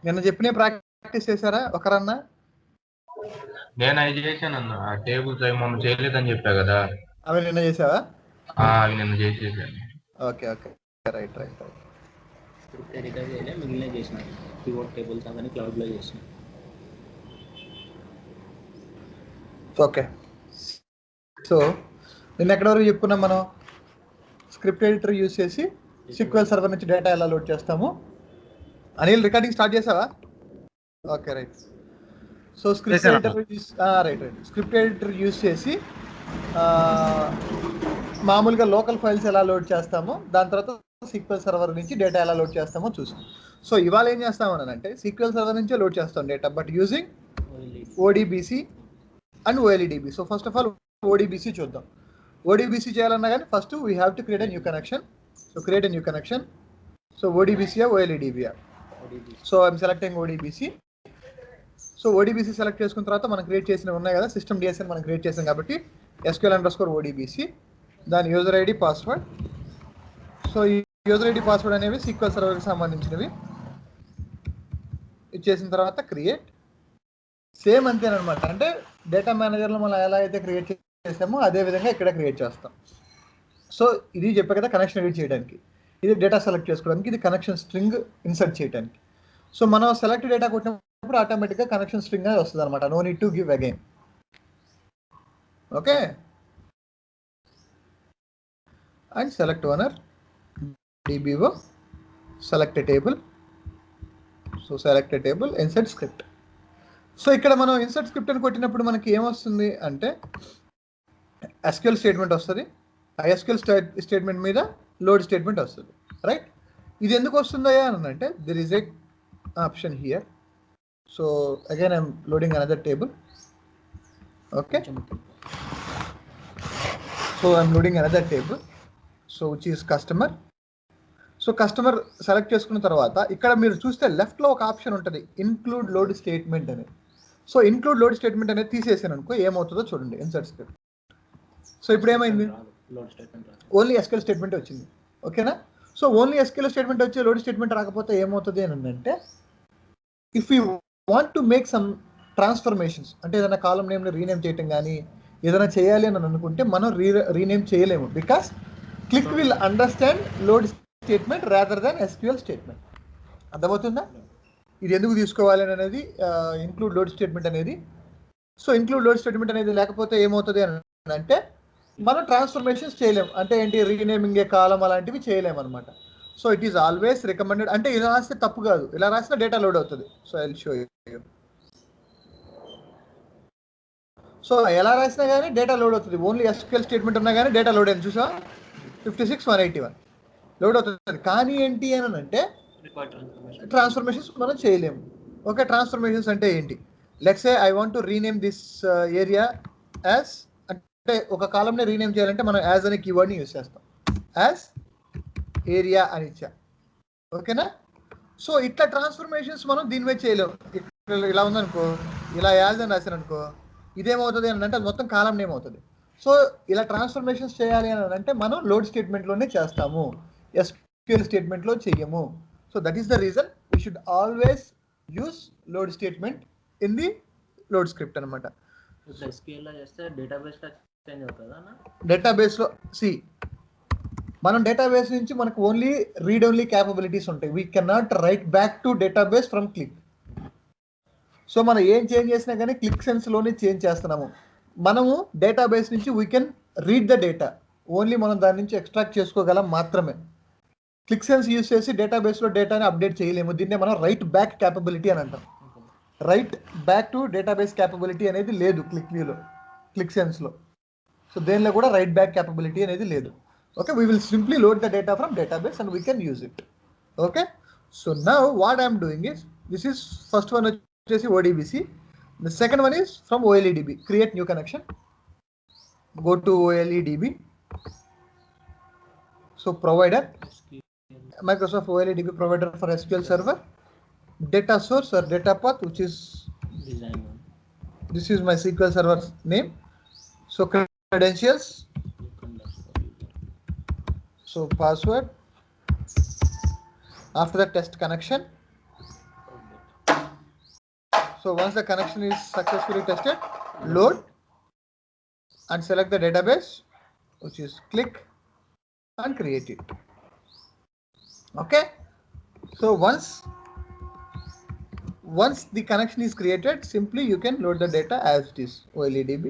నిన్న చెప్పిన ప్రాక్టీస్ చేశారా ఒకరన్నా? నేను అవి చేశాను అన్న. ఆ టేబుల్స్ అవి మొన్న చేయలేదని చెప్పా కదా, అవి నిన్న చేసావా? అవి నిన్న చేసేసాను. Okay okay, right right right. Script editor చేయలే, మిగిలిన చేసిన పివోట్ టేబుల్స్ అవన్నీ క్లౌడ్లో చేసిన. ఓకే, సో నిన్న ఎక్కడ వరకు చెప్పుకున్నాం మనం? స్క్రిప్ట్ ఎడిటర్ యూజ్ చేసి SQL సర్వర్ నుంచి డేటా ఎలా లోడ్ చేస్తాము. అనిల్ రికార్డింగ్ స్టార్ట్ చేసావా? Okay right. So script editor script editor use చేసి మామూలుగా లోకల్ ఫైల్స్ ఎలా లోడ్ చేస్తామో, దాని తర్వాత SQL సర్వర్ నుంచి డేటా ఎలా లోడ్ చేస్తామో చూసాం. సో ఇవాళ ఏం చేస్తామని అంటే SQL సర్వర్ నుంచే లోడ్ చేస్తాం data, but using ODBC and OLEDB. So first of all ODBC చూద్దాం. ODBC చేయాలన్నా కానీ first we have to create a new connection. So create a new connection. So ODBC OLEDB. So I'm selecting ODBC. So ODBC select చేసుకున్న తర్వాత మనం create చేసినవి ఉన్నాయి కదా, system DSN మనం క్రియేట్ చేసాం కాబట్టి SQL_ODBC, దాని యూజర్ ఐడి పాస్వర్డ్. సో ఈ యూజర్ ఐడి పాస్వర్డ్ అనేవి SQL సర్వర్కి సంబంధించినవి. ఇచ్చేసిన తర్వాత క్రియేట్. సేమ్ అంతేనమాట, అంటే డేటా మేనేజర్లో మనం ఎలా అయితే క్రియేట్ చేసామో అదే విధంగా ఇక్కడ క్రియేట్ చేస్తాం. సో ఇది చెప్పా కదా కనెక్షన్ ఎడిట్ చేయడానికి, ఇది డేటా సెలెక్ట్ చేసుకోవడానికి, ఇది కనెక్షన్ స్ట్రింగ్ ఇన్సర్ట్ చేయడానికి. సో మనం సెలెక్ట్ డేటా కొట్టినప్పుడు ఆటోమేటిక్గా కనెక్షన్ స్ట్రింగ్ అనేది వస్తుంది అనమాట, no need to give again. Okay, and select owner DBO, select table. So select table, insert script. So ఇక్కడ మనం ఇన్సర్ట్ స్క్రిప్ట్ అని కొట్టినప్పుడు మనకి ఏమొస్తుంది అంటే SQL స్టేట్మెంట్ వస్తుంది. ఆ SQL స్టేట్మెంట్ మీద లోడ్ స్టేట్మెంట్ వస్తుంది, రైట్? ఇది ఎందుకు వస్తుందయ్యా అని అంటే there is a option here. So again I'm loading another table. Okay, so I'm loading another table, so which is customer. So customer select చేసుకున్న తర్వాత ఇక్కడ మీరు చూస్తే లెఫ్ట్లో ఒక ఆప్షన్ ఉంటుంది, ఇన్క్లూడ్ లోడ్ స్టేట్మెంట్ అనేది. సో ఇన్క్లూడ్ లోడ్ స్టేట్మెంట్ అనేది తీసేసాను అనుకో, ఏమవుతుందో చూడండి. Insert script. సో ఇప్పుడు ఏమైంది? ఓన్లీ SQL స్టేట్మెంట్ వచ్చింది. ఓకేనా? సో ఓన్లీ SQL స్టేట్మెంట్ వచ్చి లోడ్ స్టేట్మెంట్ రాకపోతే ఏమవుతుంది అని అంటే, if you want to make some transformations, అంటే ఏదైనా కాలం నేమ్ని రీనేమ్ చేయటం కానీ ఏదైనా చేయాలి అని అనుకుంటే మనం రీనేమ్ చేయలేము, because click will understand load statement rather than SQL statement. అర్థమవుతుందా? ఇది ఎందుకు తీసుకోవాలి అనేది ఇంక్లూడ్ లోడ్ స్టేట్మెంట్ అనేది. సో ఇంక్లూడ్ లోడ్ స్టేట్మెంట్ అనేది లేకపోతే ఏమవుతుంది అని అంటే మనం ట్రాన్స్ఫర్మేషన్స్ చేయలేము. అంటే ఏంటి, రీనేమింగ్ ఏ కాలం అలాంటివి చేయలేము అనమాట. So it is always recommended. అంటే ఇలా రాస్తే తప్పు కాదు, ఇలా రాసిన డేటా లోడ్ అవుతుంది. So I will show you. So ఎలా రాసినా కానీ డేటా లోడ్ అవుతుంది. ఓన్లీ SQL స్టేట్మెంట్ ఉన్నా కానీ డేటా లోడ్ అయింది. చూసా 56,181 లోడ్ అవుతుంది. కానీ ఏంటి అని అంటే ట్రాన్స్ఫర్మేషన్స్ మనం చేయలేము. ఓకే, ట్రాన్స్ఫర్మేషన్స్ అంటే ఏంటి? Let's say I want to rename this area as, అంటే ఒక కాలంని రీనేమ్ చేయాలంటే మనం యాజ్ అనే కీవర్డ్ని యూజ్ చేస్తాం. యాజ్ ఏరియా అని ఇచ్చా. ఓకేనా? సో ఇట్లా ట్రాన్స్ఫర్మేషన్స్ మనం దీని మీద చేయలేము. ఇలా ఉందనుకో, ఇలా యాజ్ అని రాశాను అనుకో, ఇదేమవుతుంది అని అంటే అది మొత్తం కాలం నేమ్ అవుతుంది. సో ఇలా ట్రాన్స్ఫర్మేషన్స్ చేయాలి అని అంటే మనం లోడ్ స్టేట్మెంట్లోనే చేస్తాము, SQL స్టేట్మెంట్లో చెయ్యము. So that is the reason we should always use load statement in the load script అనమాట. డేటాబేస్లో మనం డేటాబేస్ నుంచి మనకు ఓన్లీ రీడ్ ఓన్లీ క్యాపబిలిటీస్ ఉంటాయి. We can not right back to database from click. So మనం ఏం change చేసినా కానీ క్లిక్ సెన్స్లోనే చేంజ్ చేస్తున్నాము. మనము డేటాబేస్ నుంచి we can read the data, only మనం దాని నుంచి ఎక్స్ట్రాక్ట్ చేసుకోగలం మాత్రమే. క్లిక్ సెన్స్ యూజ్ చేసి డేటాబేస్లో డేటాని అప్డేట్ చేయలేము. దీన్నే మనం రైట్ బ్యాక్ క్యాపబిలిటీ అని అంటాం. Right back to database capability అనేది లేదు క్లిక్ వ్యూలో, క్లిక్ సెన్స్లో. సో దేనిలో కూడా రైట్ బ్యాక్ క్యాపబిలిటీ అనేది లేదు. Okay, we will simply load the data from database and we can use it. Okay, so now what I'm doing is, this is first one వచ్చేసి ODBC. The second one is from OLEDB. Create new connection, go to OLEDB. So provider Microsoft OLEDB provider for SQL server, data source or data path, which is design. This is my SQL server name. So credentials, so password. After that, test connection. So once the connection is successfully tested, load and select the database, which is click and create it. Okay. So once the connection is created, simply you can load the data as it is. OLEDB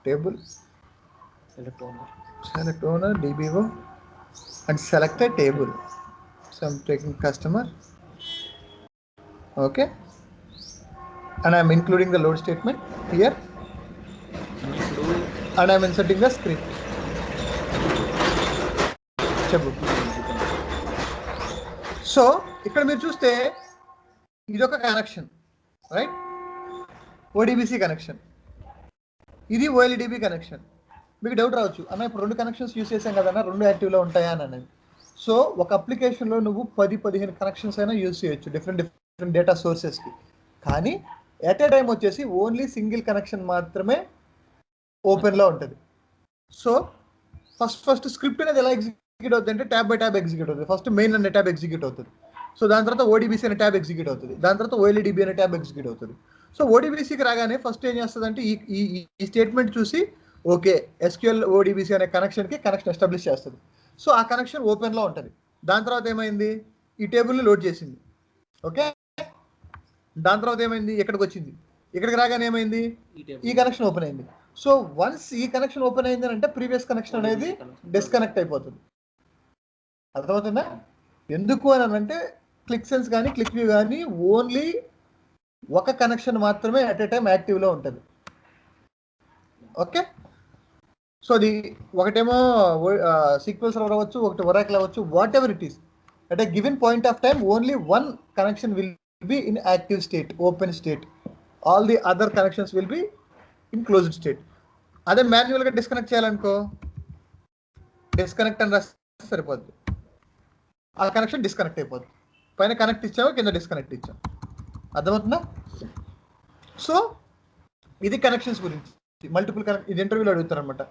table, select owner DBO and select a table. So I'm taking customer. Okay, and I'm including the load statement here, and I'm inserting the script. So ఇక్కడ మీరు చూస్తే ఇది ఒక connection, right? ODBC connection, ఇది ఓఎల్ఈడిబి connection. మీకు doubt రావచ్చు, అన్న ఇప్పుడు 2 కనెక్షన్స్ యూస్ చేసాం కదన్నా, 2 యాక్టివ్లో ఉంటాయా అని అనేది. సో ఒక అప్లికేషన్లో నువ్వు 10-15 కనెక్షన్స్ అయినా యూస్ చేయొచ్చు డిఫరెంట్ డేటా సోర్సెస్కి. కానీ ఎట్ ఏ టైం వచ్చేసి ఓన్లీ సింగిల్ కనెక్షన్ మాత్రమే ఓపెన్లో ఉంటుంది. సో ఫస్ట్ స్క్రిప్ట్ అనేది ఎలా ఎగ్జిక్యూట్ అవుతుంది అంటే ట్యాబ్ బై ట్యాబ్ ఎగ్జిక్యూట్ అవుతుంది. ఫస్ట్ మెయిన్ అనే ట్యాబ్ ఎగ్జిక్యూట్ అవుతుంది. సో దాని తర్వాత ఓడిబిసి అనే ట్యాబ్ ఎగ్జిక్యూట్ అవుతుంది. దాని తర్వాత ఓఎల్ఈడిబి అనే ట్యాబ్ ఎగ్జిక్యూట్ అవుతుంది. సో ఓడిబిసికి రాగానే ఫస్ట్ ఏం చేస్తుంది అంటే ఈ స్టేట్మెంట్ చూసి ఓకే ఎస్క్యూఎల్ ఓడిబిసి అనే కనెక్షన్ ఎస్టాబ్లిష్ చేస్తుంది. సో ఆ కనెక్షన్ ఓపెన్లో ఉంటుంది. దాని తర్వాత ఏమైంది, ఈ టేబుల్ని లోడ్ చేసింది. ఓకే, దాని తర్వాత ఏమైంది, ఇక్కడికి వచ్చింది. ఇక్కడికి రాగానే ఏమైంది, ఈ కనెక్షన్ ఓపెన్ అయింది. సో వన్స్ ఈ కనెక్షన్ ఓపెన్ అయింది అంటే ప్రీవియస్ కనెక్షన్ అనేది డిస్కనెక్ట్ అయిపోతుంది. అర్థమవుతుందా? ఎందుకు అని అంటే క్లిక్ సెన్స్ కానీ క్లిక్ వ్యూ కానీ ఓన్లీ ఒక కనెక్షన్ మాత్రమే అట్ ఏ టైం యాక్టివ్లో ఉంటుంది. ఓకే, సో అది ఒకటేమో సీక్వెల్ సర్వర్ అవ్వచ్చు, ఒకటి ఒరాకిల్ అవ్వచ్చు, what ever it is. At a given point of time only one connection will be in active state, open state. All the other connections will be in closed state. అదే మాన్యువల్గా disconnect చేయాలనుకో, disconnect అని రాస్తే సరిపోద్ది, ఆ connection disconnect అయిపోద్ది. పైన connect ఇచ్చాము, కింద డిస్కనెక్ట్ ఇచ్చాము. అర్థమవుతుందా? సో ఇది కనెక్షన్స్ గురించి. మల్టిపుల్ ఇది ఇంటర్వ్యూలో అడుగుతారు అనమాట,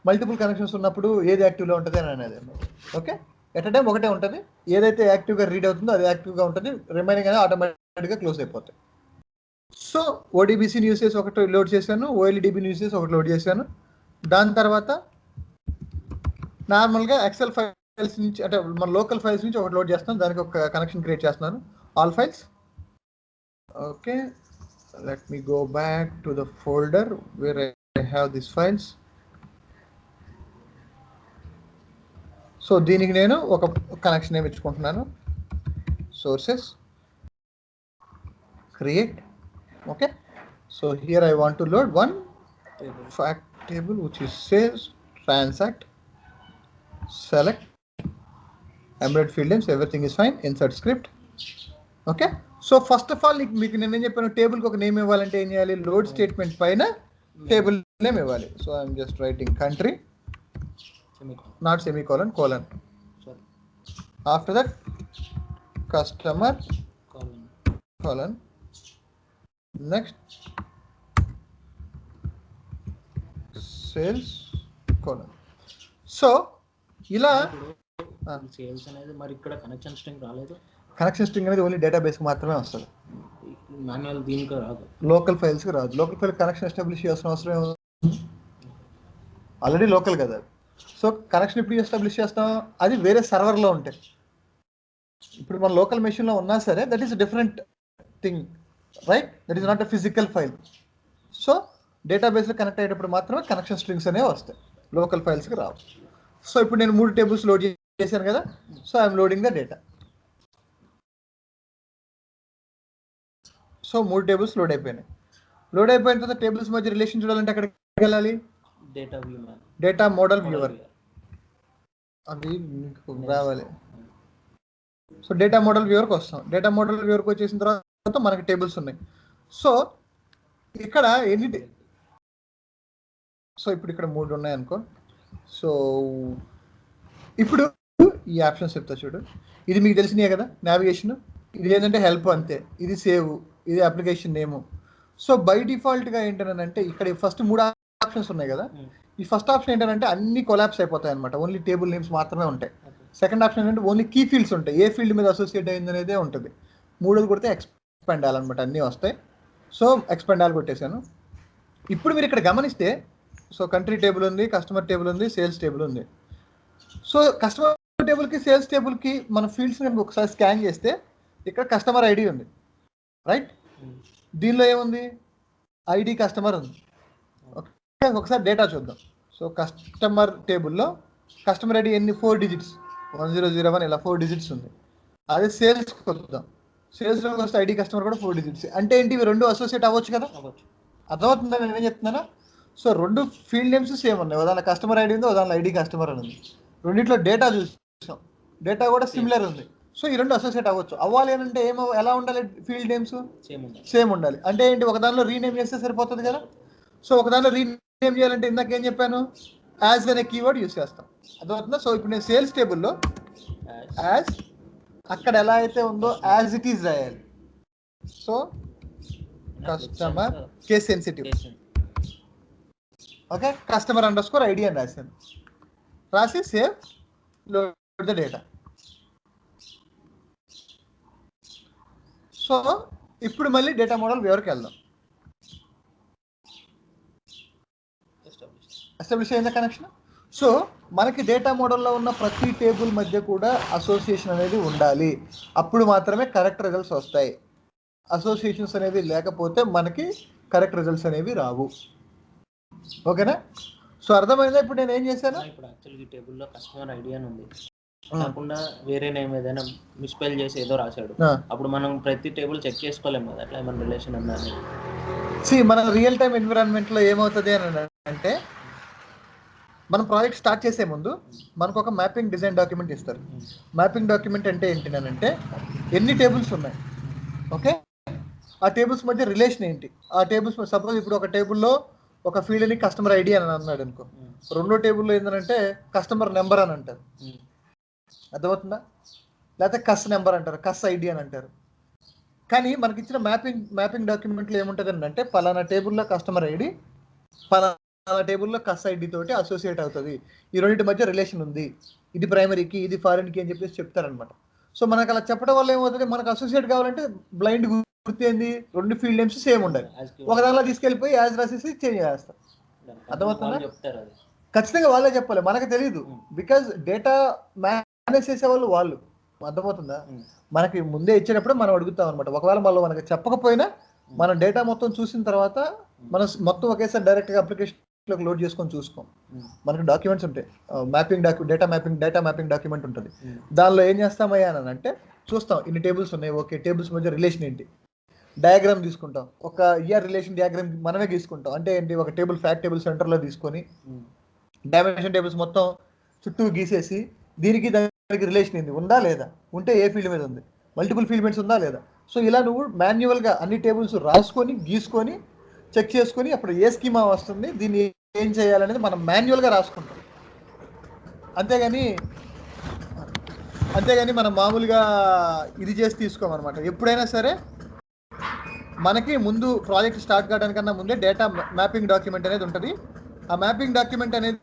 మల్టిపుల్ కనెక్షన్స్ ఉన్నప్పుడు ఏది యాక్టివ్లో ఉంటుంది అని అనేది. ఓకే, ఎట్ అ టైం ఒకటే ఉంటుంది. ఏదైతే యాక్టివ్గా రీడ్ అవుతుందో అది యాక్టివ్గా ఉంటుంది, రిమైనింగ్ అనేది ఆటోమేటిక్గా క్లోజ్ అయిపోతాయి. సో ఓడిబిసి యూస్ చేసి ఒకటి లోడ్ చేశాను, ఓఎల్ఈడిబి యూస్ చేసి ఒకటి లోడ్ చేశాను. దాని తర్వాత నార్మల్గా ఎక్సెల్ ఫైల్స్ నుంచి అంటే మన లోకల్ ఫైల్స్ నుంచి ఒకటి లోడ్ చేస్తాను, దానికి ఒక కనెక్షన్ క్రియేట్ చేస్తున్నాను. All files. Okay, let me go back to the folder where I have these files. So దీనికి నేను ఒక కనెక్షన్ ఏమి ఇచ్చుకుంటున్నాను, sources create. Okay, so here I want to load one fact table which is sales transact, select embedded field names, everything is fine, insert script. Okay, so first of all మీకు నేను చెప్పాను, టేబుల్కి ఒక name ఇవ్వాలంటే ఏం చేయాలి, load statement పైన table name ఇవ్వాలి. So I'm just writing country, not semicolon, colon. After that customer colon, next sales colon. So ఇలా సేల్స్ అనేది మరి ఇక్కడ కనెక్షన్ స్ట్రింగ్ రాలేదు. కనెక్షన్ స్ట్రింగ్ అనేది ఓన్లీ డేటాబేస్కి మాత్రమే వస్తుంది, మాన్యువల్ దీనికి రాదు, లోకల్ ఫైల్స్కి రాదు. లోకల్ ఫైల్ కనెక్షన్ ఎస్టాబ్లిష్ చేయాల్సిన అవసరం ఏమో, ఆల్రెడీ లోకల్ కదా. సో కనెక్షన్ ఇప్పుడు ఎస్టాబ్లిష్ చేస్తాం, అది వేరే సర్వర్లో ఉంటాయి. ఇప్పుడు మన లోకల్ మెషిన్లో ఉన్నా సరే that is different thing, right? That is not a physical file. So డేటాబేస్లో కనెక్ట్ అయ్యేటప్పుడు మాత్రమే కనెక్షన్ స్ట్రింగ్స్ అనేవి వస్తాయి, లోకల్ ఫైల్స్కి రావు. సో ఇప్పుడు నేను 3 టేబుల్స్ లోడ్ చేశాను కదా, so I'm loading the data. So 3 tables load అయిపోయినాయి. లోడ్ అయిపోయిన తర్వాత టేబుల్స్ మధ్య రిలేషన్ చూడాలంటే అక్కడికి వెళ్ళాలి, డేటా మోడల్ వ్యూవర్, అది మీకు రావాలి. సో డేటా మోడల్ వ్యూవర్కి వస్తాం. డేటా మోడల్ వ్యూవర్కి వచ్చేసిన తర్వాత మనకి టేబుల్స్ ఉన్నాయి. సో ఇక్కడ ఎన్ని, సో ఇప్పుడు ఇక్కడ 3 ఉన్నాయి అనుకో. సో ఇప్పుడు ఈ ఆప్షన్స్ చెప్తా చూడు. ఇది మీకు తెలిసినాయి కదా, నావిగేషన్. ఇది ఏంటంటే హెల్ప్ అంతే, ఇది సేవ్, ఇది అప్లికేషన్ నేము. సో బై డిఫాల్ట్గా ఏంటంటే ఇక్కడ ఫస్ట్ 3 ఆప్షన్స్ ఉన్నాయి కదా, ఈ ఫస్ట్ ఆప్షన్ ఏంటంటే అన్ని కొలాప్స్ అయిపోతాయి అనమాట, ఓన్లీ టేబుల్ నేమ్స్ మాత్రమే ఉంటాయి. సెకండ్ ఆప్షన్ ఏంటంటే ఓన్లీ కీ ఫీల్డ్స్ ఉంటాయి, ఏ ఫీల్డ్ మీద అసోసియేట్ అయింది అనేదే ఉంటుంది. 3వది కొడితే ఎక్స్పెండ్ అన్నమాట, అన్నీ వస్తాయి. సో ఎక్స్పెండ్ కొట్టేశాను. ఇప్పుడు మీరు ఇక్కడ గమనిస్తే సో కంట్రీ టేబుల్ ఉంది, కస్టమర్ టేబుల్ ఉంది, సేల్స్ టేబుల్ ఉంది. సో కస్టమర్ టేబుల్కి సేల్స్ టేబుల్కి మన ఫీల్డ్స్ కనుక ఒకసారి స్కాన్ చేస్తే ఇక్కడ కస్టమర్ ఐడి ఉంది, రైట్? దీనిలో ఏముంది? ఐడి కస్టమర్ ఉంది. ఒకసారి డేటా చూద్దాం. సో కస్టమర్ టేబుల్లో కస్టమర్ ఐడి ఎన్ని? 4 digits, 1001 ఇలా 4 digits ఉంది. అదే సేల్స్కి వద్దాం. సేల్స్లో వస్తే ఐడి కస్టమర్ కూడా 4 digits. అంటే ఏంటి? ఇవి రెండు అసోసియేట్ అవ్వచ్చు కదా? అర్థమవుతుందా నేను ఏం చెప్తున్నానా? సో రెండు ఫీల్డ్ నేమ్స్ సేమ్ ఉన్నాయి. ఉదాహరణ కస్టమర్ ఐడి ఉంది, ఉదాహరణ ఐడి కస్టమర్ అని ఉంది. రెండిట్లో డేటా చూసాం, డేటా కూడా సిమిలర్ ఉంది. సో ఈ రెండు అసోసియేట్ అవ్వచ్చు. అవ్వాలి అని అంటే ఎలా ఉండాలి? ఫీల్డ్ నేమ్స్ సేమ్ ఉండాలి. అంటే ఏంటి? ఒక దానిలో రీనేమ్ చేస్తే సరిపోతుంది కదా. సో ఒక దానిలో రీనేమ్ చేయాలంటే ఇందాక ఏం చెప్పాను? యాజ్ అనే కీవర్డ్ యూస్ చేస్తాం. అర్థమవుతుందా? సో ఇప్పుడు నేను సేల్స్ టేబుల్లో యాజ్ అక్కడ ఎలా అయితే ఉందో యాజ్ ఇట్ ఈజ్ రాయాలి. So customer case sensitive, okay, customer underscore ID అని రాశాను. రాసి save, load the data. So ఇప్పుడు మళ్ళీ డేటా మోడల్ వ్యూవర్కి వెళ్దాం. ఎస్టాబ్లిష్ అయిందా కనెక్షన్? సో మనకి డేటా మోడల్లో ఉన్న ప్రతి టేబుల్ మధ్య కూడా అసోసియేషన్ అనేది ఉండాలి. అప్పుడు మాత్రమే కరెక్ట్ రిజల్ట్స్ వస్తాయి. అసోసియేషన్స్ అనేవి లేకపోతే మనకి కరెక్ట్ రిజల్ట్స్ అనేవి రావు. ఓకేనా? సో అర్థమైందా? ఇప్పుడు నేను ఏం చేశాను? ఇప్పుడు యాక్చువల్గా ఈ టేబుల్లో కస్టమర్ ఐడి అని ఉంది, కాకుండా వేరే నేమ్ ఏదైనా మిస్పెల్ చేసి ఏదో రాశాడు. అప్పుడు మనం ప్రతి టేబుల్ చెక్ చేసుకోలేము కదా, అట్లా ఏమైనా రిలేషన్ ఉందా అని. మన రియల్ టైమ్ ఎన్విరాన్మెంట్లో ఏమవుతుంది అని అంటే, మనం ప్రాజెక్ట్ స్టార్ట్ చేసే ముందు మనకు ఒక మ్యాపింగ్ డిజైన్ డాక్యుమెంట్ ఇస్తారు. మ్యాపింగ్ డాక్యుమెంట్ అంటే ఏంటి? ఎన్ని టేబుల్స్ ఉన్నాయి, ఓకే, ఆ టేబుల్స్ మధ్య రిలేషన్ ఏంటి, ఆ టేబుల్స్ సపోజ్ ఇప్పుడు ఒక టేబుల్లో ఒక ఫీల్డ్ని కస్టమర్ ఐడి అని అన్నాడు అనుకో, రెండో టేబుల్లో ఏంటంటే కస్టమర్ నెంబర్ అని అంటారు. అర్థమవుతుందా? లేకపోతే కస్ నెంబర్ అంటారు, కస్ ఐడి అని అంటారు. కానీ మనకి ఇచ్చిన మ్యాపింగ్ డాక్యుమెంట్లో ఏముంటుంది అంటే, పలానా టేబుల్లో కస్టమర్ ఐడి పలానా టేబుల్లో కస్ ఐడి తోటి అసోసియేట్ అవుతుంది, ఈ రెండింటి మధ్య రిలేషన్ ఉంది, ఇది ప్రైమరీకి ఇది ఫారిన్కి అని చెప్పేసి చెప్తారనమాట. సో మనకు అలా చెప్పడం వల్ల ఏమవుతుంది? మనకు అసోసియేట్ కావాలంటే బ్లైండ్ గుర్తు ఏంది? రెండు ఫీల్డ్ నేమ్స్ సేమ్ ఉండాలి. ఒక దానిలో తీసుకెళ్ళిపోయి యాజ్ రాసేసి చేంజ్ చేస్తాం. అర్థమవుతుందా? ఖచ్చితంగా వాళ్ళే చెప్పాలి, మనకు తెలియదు. బికాజ్ డేటా మేనేజ్ చేసే వాళ్ళు. అర్థమవుతుందా? మనకి ముందే ఇచ్చేటప్పుడు మనం అడుగుతాం అనమాట. ఒకవేళ మనకి చెప్పకపోయినా మన డేటా మొత్తం చూసిన తర్వాత మనం మొత్తం ఒకేసారి డైరెక్ట్గా అప్లికేషన్లోకి లోడ్ చేసుకొని చూసుకోం. మనకి డాక్యుమెంట్స్ ఉంటాయి, డేటా మ్యాపింగ్ డాక్యుమెంట్ ఉంటుంది. దానిలో ఏం చేస్తామయ్యా అని అంటే చూస్తాం, ఇన్ని టేబుల్స్ ఉన్నాయి, ఓకే, టేబుల్స్ మధ్య రిలేషన్ ఏంటి, డయాగ్రామ్ తీసుకుంటాం. ఒక ఇయర్ రిలేషన్ డయాగ్రామ్ మనమే తీసుకుంటాం. అంటే ఏంటి? ఒక టేబుల్ ఫ్యాక్ట్ టేబుల్ సెంటర్లో తీసుకొని డైమెన్షన్ టేబుల్స్ మొత్తం చుట్టూ గీసేసి దీనికి దానికి రిలేషన్ ఏంది, ఉందా లేదా, ఉంటే ఏ ఫీల్డ్ మీద ఉంది, మల్టిపుల్ ఫీల్డ్ మీన్స్ ఉందా లేదా. సో ఇలా నువ్వు మాన్యువల్గా అన్ని టేబుల్స్ రాసుకొని గీసుకొని చెక్ చేసుకొని అప్పుడు ఏ స్కీమా వస్తుంది, దీన్ని ఏం చేయాలనేది మనం మాన్యువల్గా రాసుకుంటాం. అంతేగాని మనం మామూలుగా ఇది చేసి తీసుకోమన్నమాట. ఎప్పుడైనా సరే మనకి ముందు ప్రాజెక్ట్ స్టార్ట్ కావడానికన్నా ముందే డేటా మ్యాపింగ్ డాక్యుమెంట్ అనేది ఉంటుంది. ఆ మ్యాపింగ్ డాక్యుమెంట్ అనేది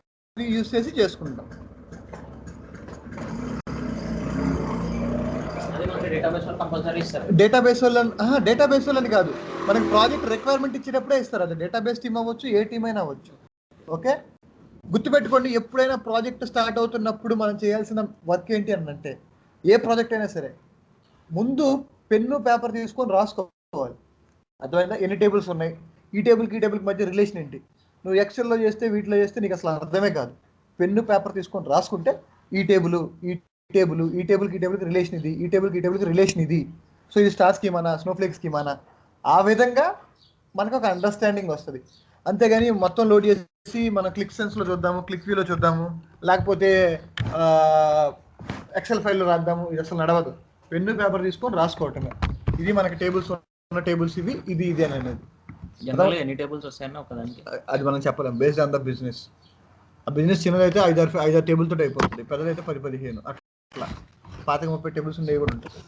యూజ్ చేసి చేసుకుంటాం. డేటాబేస్ వాళ్ళని కాదు, మనకి ప్రాజెక్ట్ రిక్వైర్మెంట్ ఇచ్చేటప్పుడే ఇస్తారు. అది డేటాబేస్ టీమ్ అవ్వచ్చు, ఏ టీమ్ అయినా అవ్వచ్చు. ఓకే, గుర్తుపెట్టుకోండి, ఎప్పుడైనా ప్రాజెక్ట్ స్టార్ట్ అవుతున్నప్పుడు మనం చేయాల్సిన వర్క్ ఏంటి అని అంటే, ఏ ప్రాజెక్ట్ అయినా సరే ముందు పెన్ను పేపర్ తీసుకొని రాసుకోవాలి. అర్థమైందా? ఎన్ని టేబుల్స్ ఉన్నాయి, ఈ టేబుల్కి మధ్య రిలేషన్ ఏంటి. నువ్వు ఎక్సెల్లో చేస్తే వీటిలో చేస్తే నీకు అసలు అర్థమే కాదు. పెన్ను పేపర్ తీసుకొని రాసుకుంటే ఈ టేబుల్కి రిలేషన్ ఇది, ఈ టేబుల్కి రిలేషన్ ఇది. సో ఇది స్టార్ స్కీమానా, స్నోఫ్లేక్ స్కీమానా, ఆ విధంగా మనకు ఒక అండర్స్టాండింగ్ వస్తుంది. అంతేగాని మొత్తం లోడ్ చేసి మనం క్లిక్ సెన్స్లో చూద్దాము, క్లిక్ వ్యూలో చూద్దాము, లేకపోతే ఎక్సెల్ ఫైల్లో రాద్దాము, ఇది అసలు నడవదు. పెన్ను పేపర్ తీసుకొని రాసుకోవటమే. ఇది మనకి టేబుల్స్ ఉన్న టేబుల్స్ ఇవి, ఇది అనేది. ఎన్ని టేబుల్స్ వస్తాయన్నా ఒకదానికి అది మనం చెప్పలేం, బేస్డ్ ఆన్ ద బిజినెస్. ఆ బిజినెస్ చిన్నదైతే 5-6 టేబుల్తో అయిపోతుంది, పెద్దదైతే 10-15 అట్లా 25-30 టేబుల్స్ ఉండేవి కూడా ఉంటుంది.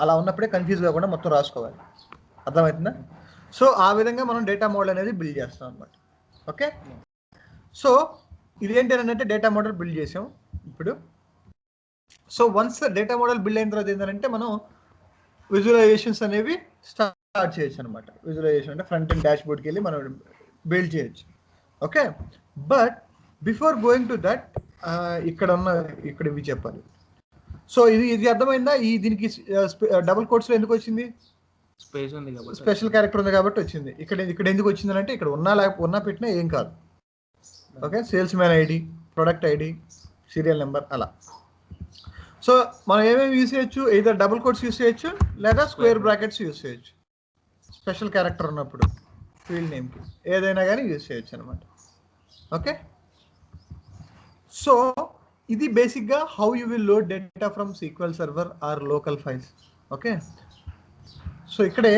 అలా ఉన్నప్పుడే కన్ఫ్యూజ్ కాకుండా మొత్తం రాసుకోవాలి. అర్థమవుతుందా? సో ఆ విధంగా మనం డేటా మోడల్ అనేది బిల్డ్ చేస్తాం అనమాట. ఓకే, సో ఇదేంటి అని అంటే డేటా మోడల్ బిల్డ్ చేసాం ఇప్పుడు. So once data model build అయిన తర్వాత ఏంటంటే మనం విజువలైజేషన్స్ అనేవి స్టార్ట్ స్టార్ట్ చేయొచ్చు అనమాట. విజువలైజేషన్ అంటే ఫ్రంట్ అండ్ డాష్ బోర్డ్కి వెళ్ళి మనం బిల్డ్ చేయొచ్చు. Okay, but before going to that ఇక్కడ ఇవి చెప్పాలి. సో ఇది అర్థమైందా? దీనికి డబుల్ కోట్స్లో ఎందుకు వచ్చింది? స్పేస్ ఉంది కాబట్టి, స్పెషల్ క్యారెక్టర్ ఉంది కాబట్టి వచ్చింది. ఇక్కడ ఎందుకు వచ్చింది అంటే ఇక్కడ ఉన్నా పెట్టినా ఏం కాదు. Okay, sales man ID, product ID, serial number అలా. సో మనం ఏమేమి యూస్ చేయొచ్చు? ఇదర్ డబుల్ కోట్స్ యూస్ చేయొచ్చు లేదా స్క్వేర్ బ్రాకెట్స్ యూస్ చేయొచ్చు. స్పెషల్ క్యారెక్టర్ ఉన్నప్పుడు ఫీల్డ్ నేమ్కి ఏదైనా కానీ యూస్ చేయొచ్చు అనమాట. ఓకే, సో ఇది బేసిక్గా how you will load data from SQL server or local files. Okay, so ఇక్కడే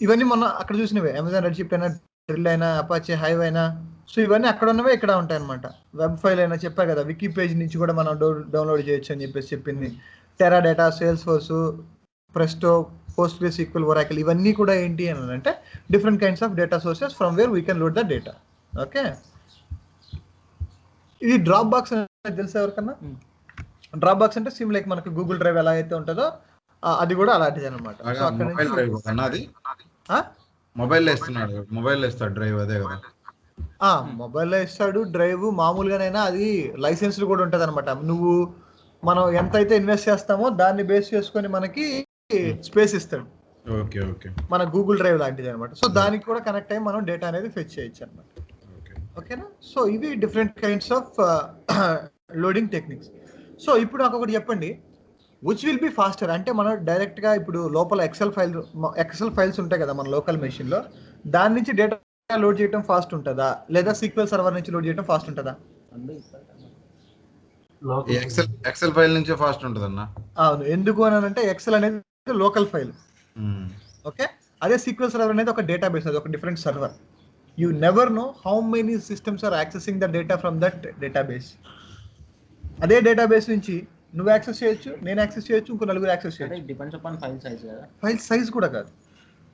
ఇవన్నీ మొన్న అక్కడ చూసినవే, అమెజాన్ రెడ్షిఫ్ట్ అయినా, డ్రిల్ అయినా, అపాచే హైవ్ అయినా. సో ఇవన్నీ అక్కడ ఉన్నవే ఇక్కడ ఉంటాయి అనమాట. వెబ్ ఫైల్ అయినా చెప్పా కదా, వికీ పేజ్ నుంచి కూడా మనం డౌన్లోడ్ చేయొచ్చు అని చెప్పేసి చెప్పింది. Tera data, sales force, ప్రెస్టో, Postgres sequel, Oracle, ఇవన్నీ కూడా ఏంటి అని అంటే different kinds of data sources from where we can load the data. Okay, ఇది డ్రాప్ బాక్స్ అనేది తెలుసా ఎవరికన్నా? డ్రాప్ బాక్స్ అంటే సిమ్ లైక్ మనకు గూగుల్ డ్రైవ్ ఎలా అయితే ఉంటుందో అది కూడా అలాంటిది అనమాట. మొబైల్లో ఇస్తాడు డ్రైవ్, అదే కదా? మొబైల్లో ఇస్తాడు డ్రైవ్. మామూలుగానైనా అది లైసెన్స్లు కూడా ఉంటుంది అనమాట. మనం ఎంతైతే ఇన్వెస్ట్ చేస్తామో దాన్ని బేస్ చేసుకొని మనకి స్పేస్ ఇస్తాడు. ఓకే ఓకే, మన గూగుల్ డ్రైవ్ లాంటిది అనమాట. సో దానికి కూడా కనెక్ట్ అయ్యి మనం డేటా అనేది ఫెచ్ చేయొచ్చు అనమాట. ఓకేనా? సో ఇవి different kinds of loading techniques. So ఇప్పుడు నాకు ఒకటి చెప్పండి, విచ్ విల్ బి ఫాస్టర్? అంటే మనం డైరెక్ట్గా ఇప్పుడు లోపల ఎక్సెల్ ఫైల్స్ ఉంటాయి కదా మన లోకల్ మెషిన్లో, దాని నుంచి డేటా లోడ్ చేయడం ఫాస్ట్ ఉంటుందా లేదా సీక్వెల్ సర్వర్ నుంచి లోడ్ చేయడం ఫాస్ట్ ఉంటుందా? ఎక్సెల్ ఫైల్ నుంచే ఫాస్ట్ ఉంటుంది అన్న. అవును, ఎందుకు అని అంటే ఎక్సెల్ అనేది లోకల్ ఫైల్. ఓకే, అదే సీక్వెల్ సర్వర్ అనేది ఒక డేటాబేస్, అది ఒక different server. You never know how many systems are accessing the data from that database. అదే డేటాబేస్ నుంచి నువ్వు యాక్సెస్ చేయొచ్చు, నేను యాక్సెస్ చేయొచ్చు, ఇంకో నలుగురు యాక్సెస్ చేయొచ్చు. డిపెండ్స్ అపాన్ ఫైల్ సైజ్ కదా. ఫైల్ సైజ్ కూడా కాదు.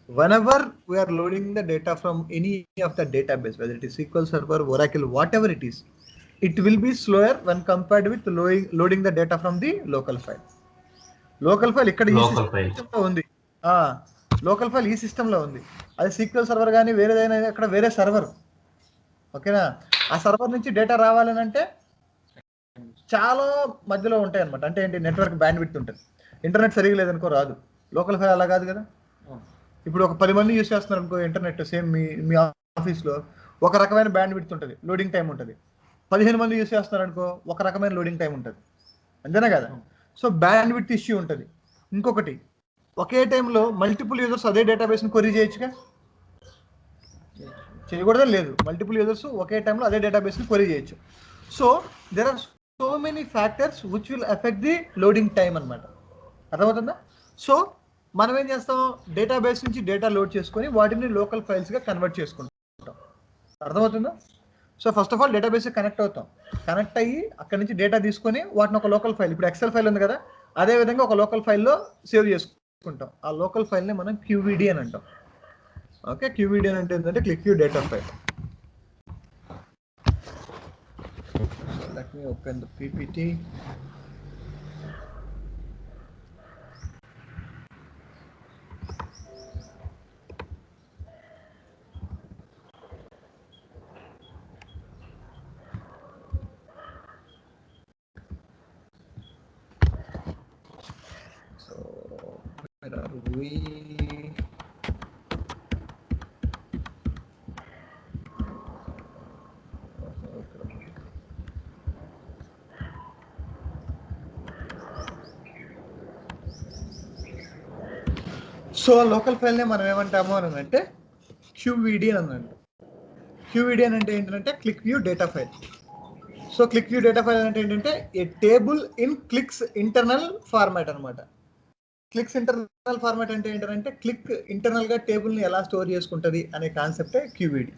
Whenever we are loading the data from any of the database, whether it is SQL Server, Oracle, whatever it is, it will be slower when compared with loading the data from the local file. Local file ఇక్కడ ఈ సిస్టంలో ఉంది. Local file ఈ సిస్టంలో ఉంది. అది sequel server కానీ వేరేదైనా అక్కడ వేరే సర్వర్. ఓకేనా? ఆ సర్వర్ నుంచి డేటా రావాలని అంటే చాలా మధ్యలో ఉంటాయి అనమాట. అంటే ఏంటి, నెట్వర్క్ బ్యాండ్ విడ్త్ ఉంటుంది. ఇంటర్నెట్ సరిగా లేదనుకో రాదు. లోకల్ ఫైల్ అలా కాదు కదా. ఇప్పుడు ఒక 10 మంది యూస్ చేస్తున్నారు అనుకో ఇంటర్నెట్, సేమ్ మీ ఆఫీస్లో ఒక రకమైన బ్యాండ్ విడ్త్ ఉంటుంది, లోడింగ్ టైం ఉంటుంది. 15 మంది యూస్ చేస్తున్నారు అనుకో ఒక రకమైన లోడింగ్ టైం ఉంటుంది. అంతేనా కదా? సో బ్యాండ్ విడ్త్ ఇష్యూ ఉంటుంది. ఇంకొకటి, ఒకే టైంలో మల్టిపుల్ యూజర్స్ అదే డేటాబేస్ని క్వరీ చేయొచ్చుగా? చేయకూడదని లేదు. మల్టిపుల్ యూజర్స్ ఒకే టైంలో అదే డేటాబేస్ని క్వరీ చేయొచ్చు. So there are so many factors which will affect the loading time అనమాట. అర్థమవుతుందా? సో మనం ఏం చేస్తాం, డేటాబేస్ నుంచి డేటా లోడ్ చేసుకొని వాటిని లోకల్ ఫైల్స్గా కన్వర్ట్ చేసుకుంటాం. అర్థమవుతుందా? సో ఫస్ట్ ఆఫ్ ఆల్ డేటాబేస్కి కనెక్ట్ అవుతాం. కనెక్ట్ అయ్యి అక్కడ నుంచి డేటా తీసుకొని వాటిని ఒక లోకల్ ఫైల్, ఇప్పుడు ఎక్సెల్ ఫైల్ ఉంది కదా, అదే విధంగా ఒక లోకల్ ఫైల్లో సేవ్ చేసుకుంటాం. ఆ లోకల్ ఫైల్ని మనం క్యూవీడీ అని అంటాం. ఓకే, క్యూవీడీ అని అంటే ఏంటంటే QlikView data file. Let me open the PPT. So where are we? So local ఫైల్ని మనం ఏమంటాము అని అంటే క్యూవీడీ అని అంటాం. క్యూవీడీ అని అంటే ఏంటంటే QlikView data file. So QlikView data file అంటే ఏంటంటే a table in Qlik's internal format అనమాట. క్లిక్స్ ఇంటర్నల్ ఫార్మాట్ అంటే ఏంటంటే క్లిక్ ఇంటర్నల్గా టేబుల్ని ఎలా స్టోర్ చేసుకుంటుంది అనే కాన్సెప్టే క్యూవీడీ.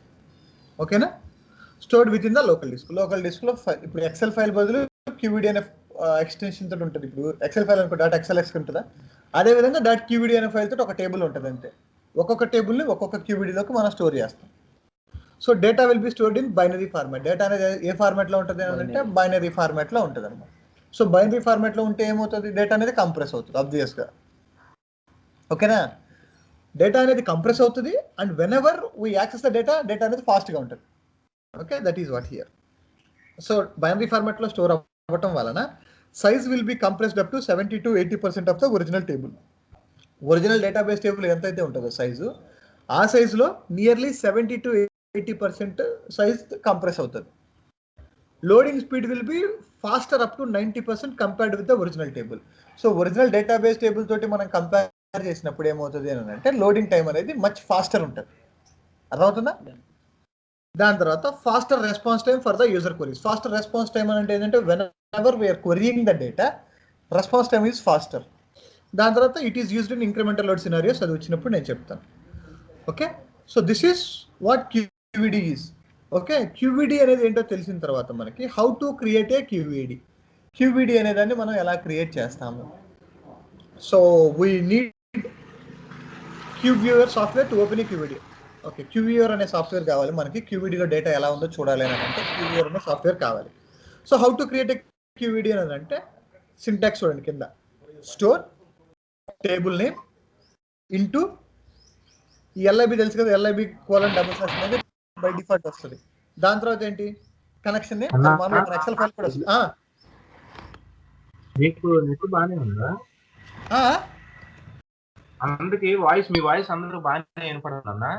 ఓకేనా? Stored with in the local disc. Local డిస్క్లో ఫైల్, ఇప్పుడు ఎక్సెల్ ఫైల్ బదులు క్యూవీడీ అనే ఎక్స్టెన్షన్ తోటి ఉంటుంది. ఇప్పుడు ఎక్సెల్ ఫైల్ అనుకో డాట్ ఎక్సెల్ఎక్స్ ఉంటుందా, అదేవిధంగా డాట్ క్యూవీడీ అనే ఫైల్ తోటి ఒక టేబుల్ ఉంటుంది అంతే. ఒక్కొక్క టేబుల్ని ఒక్కొక్క క్యూవీడీలోకి మనం స్టోర్ చేస్తాం. So data will be stored in binary format. Data అనేది ఏ ఫార్మాట్లో ఉంటుంది అని అంటే బైనరీ ఫార్మాట్లో ఉంటుంది అనమాట. సో బైనరీ ఫార్మాట్లో ఉంటే ఏమవుతుంది, డేటా అనేది కంప్రెస్ అవుతుంది ఆబ్వియస్గా. ఓకేనా? డేటా అనేది కంప్రెస్ అవుతుంది and whenever we access the data అనేది ఫాస్ట్గా ఉంటుంది. Okay, that is what here. So binary ఫార్మాట్లో స్టోర్ అవ్వటం వలన size will be compressed up to 70 to 80% of the original table. Original database table ఎంతైతే ఉంటుందో సైజు, ఆ సైజులో నియర్లీ 70 to 80% సైజ్ కంప్రెస్ అవుతుంది. Loading speed will be faster up to 90% compared with the original table. So original database table తోటి మనం compare చేసినప్పుడు ఏమవుతుంది అని అంటే లోడింగ్ టైం అనేది మచ్ ఫాస్టర్ ఉంటుంది. అర్థమవుతుందా? దాని తర్వాత faster response time for the user queries. Faster response time అంటే ఏంటంటే whenever we are querying the data, response time is faster. దాని తర్వాత it is used in incremental load scenarios, అది వచ్చినప్పుడు నేను చెప్తాను. Okay, so this is what QVD is. Okay, QVD అనేది ఏంటో తెలిసిన తర్వాత మనకి హౌ టు క్రియేట్ ఏ క్యూవిడి. క్యూవిడి అనేదాన్ని మనం ఎలా క్రియేట్ చేస్తాము. So we need QViewer software to open a QVD. Okay, QViewer అనే సాఫ్ట్వేర్ కావాలి మనకి. క్యూవిడిలో డేటా ఎలా ఉందో చూడాలి అని అంటే క్యూవ్యూవర్ అనే సాఫ్ట్వేర్ కావాలి. So how to create a QVD అని అంటే సింటాక్స్ చూడండి కింద, స్టోర్ టేబుల్ నేమ్ ఇంటూ ఈ ఎల్ఐబి తెలుసు కదా, ఎల్ఐబి :// అనేది బై డిఫాల్ట్ వస్తుంది. దాని తర్వాత ఏంటి, కనెక్షన్ నేమ్, మామూలుగా మన ఎక్సెల్ ఫైల్ కూడా వస్తుంది. మీకు నెట్ బాగానే ఉందా? అందుకే మీ వాయిస్ అందరూ బాగానే వినపడుతుందన్నా.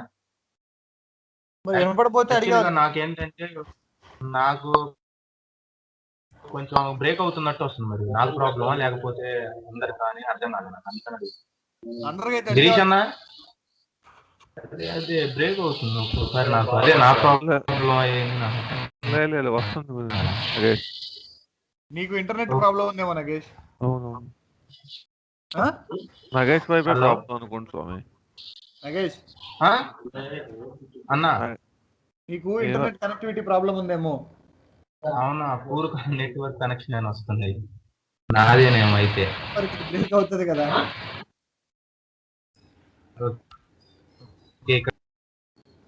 మరి వినపడపోతే అడిగా. నాకేంటంటే నాకు కొంచెం బ్రేక్ అవుతున్నట్టు వస్తుంది. మరి నాకు ప్రాబ్లమా లేకపోతే అందరు కానీ అర్థం కాదు నాకు. గిరీష్ అన్న అదే బ్రేక్ అవుతుంది ఒక్కోసారి నాకు. అదే నా ప్రాబ్లం వస్తుంది. నీకు ఇంటర్నెట్ ప్రాబ్లం ఉందేమో నగేష్. అవును, నగేష్ వైపే ప్రాబ్లం అనుకుంటా స్వామి. నగేష్ అన్న, నీకు ఇంటర్నెట్ కనెక్టివిటీ ప్రాబ్లం ఉందేమో. అవునా, పూర్ నెట్వర్క్ కనెక్షన్ అని వస్తుంది. నాదేనేమో అయితే. బ్రేక్ అవుతుంది కదా.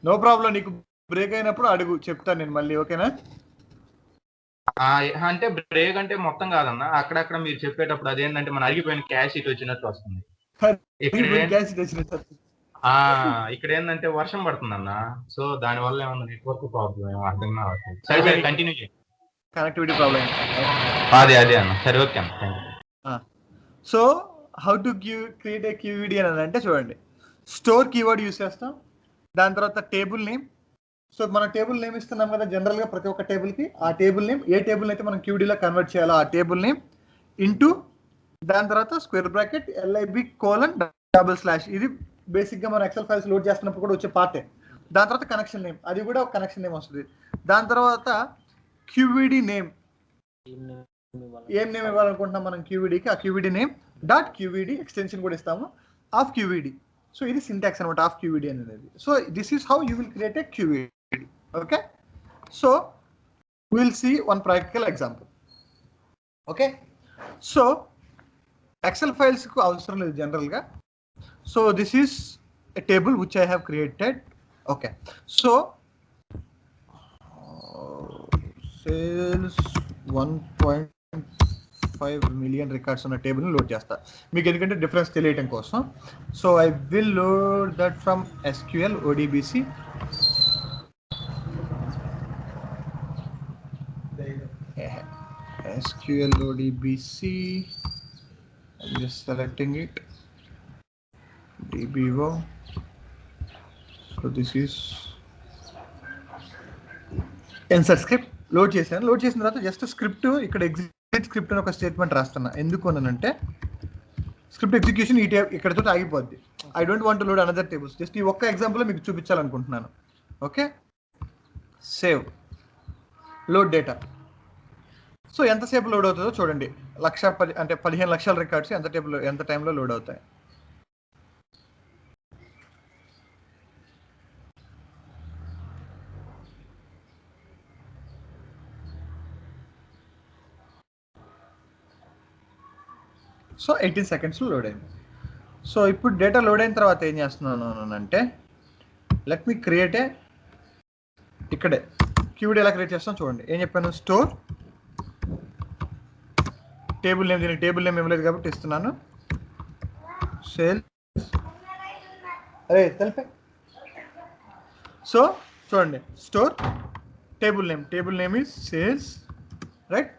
నో ప్రాబ్లం, నీకు బ్రేక్ అయినప్పుడు అడుగు, చెప్తాను నేను మళ్ళీ. ఓకేనా? అంటే బ్రేక్ అంటే మొత్తం కాదన్నా, అక్కడక్కడ మీరు చెప్పేటప్పుడు అదేంటంటే మన అరిగిపోయిన క్యాష్ ఇట్ వచ్చినట్టు వస్తుంది. ఇక్కడ ఏంటంటే వర్షం పడుతుందన్న, సో దాని వల్ల ఏమన్నా నెట్వర్క్ ప్రాబ్లం ఏమో అర్థం కావట్లేదు. సరే సరే, కంటిన్యూ చేయండి. కనెక్టివిటీ ప్రాబ్లం అదే అన్న. సరే, ఓకే అన్న. So how to create a QVD అని అంటే చూడండి, స్టోర్ కీవర్డ్ యూస్ చేస్తాం. దాని తర్వాత టేబుల్ నేమ్. సో మన టేబుల్ నేమ్ ఇస్తున్నాం కదా జనరల్గా ప్రతి ఒక్క టేబుల్కి. ఆ టేబుల్ నేమ్, ఏ టేబుల్ అయితే మనం క్యూవిడిలో కన్వర్ట్ చేయాలో ఆ టేబుల్ నేమ్ ఇంటూ దాని తర్వాత స్క్వేర్ బ్రాకెట్ LIB: // ఇది బేసిక్గా మనం ఎక్సెల్ ఫైల్స్ లోడ్ చేస్తున్నప్పుడు కూడా వచ్చే పార్టే. దాని తర్వాత కనెక్షన్ నేమ్, అది కూడా ఒక కనెక్షన్ నేమ్ వస్తుంది. దాని తర్వాత క్యూవిడి నేమ్, ఏం నేమ్ ఇవ్వాలనుకుంటున్నాం మనం క్యూవిడికి, ఆ QVD name dot QVD extension కూడా ఇస్తాము ఆఫ్ క్యూవిడి. సో ఇది సింటాక్స్ అనమాట, ఆఫ్ క్యూవిడి అనేది. So this is how you will create a QVD. Okay, so will see one practical example. Okay, so Excel ఫైల్స్కు అవసరం లేదు జనరల్గా. So this is a table which I have created. Okay, so sales 1.5 million records ఉన్న టేబుల్ని load చేస్తా మీకు, ఎందుకంటే difference తెలియటం కోసం. So I will load that from SQL ODBC. SQL ODBC, I'm just selecting it, DBO. So this is insert script. Load చేశాను. Load చేసిన తర్వాత జస్ట్ స్క్రిప్ట్ ఇక్కడ ఎగ్జిక్యూట్ స్క్రిప్ట్ అని ఒక స్టేట్మెంట్ రాస్తున్నా. ఎందుకు అనంటే స్క్రిప్ట్ ఎగ్జిక్యూషన్ ఇక్కడతో ఆగిపోద్ది. I don't want to load another tables. Just ఈ ఒక్క ఎగ్జాంపుల్ మీకు చూపించాలనుకుంటున్నాను. Okay, save load data. So ఎంతసేపు లోడ్ అవుతుందో చూడండి. 1,10,000 అంటే 15 లక్షల రికార్డ్స్ ఎంత టైంలో లోడ్ అవుతాయి. సో 18 సెకండ్స్లో లోడ్ అయింది. సో ఇప్పుడు డేటా లోడ్ అయిన తర్వాత ఏం చేస్తున్నాను అంటే లెట్ మీ క్రియేట్ ఏ, ఇక్కడే క్యూవిడి ఎలా క్రియేట్ చేస్తాం చూడండి. ఏం చెప్పాను, స్టోర్ టేబుల్ నేమ్, దీనికి టేబుల్ నేమ్ ఇవ్వలేదు కాబట్టి ఇస్తున్నాను, సేల్స్ అరే తెలిపే. సో చూడండి, store table name is sales, right,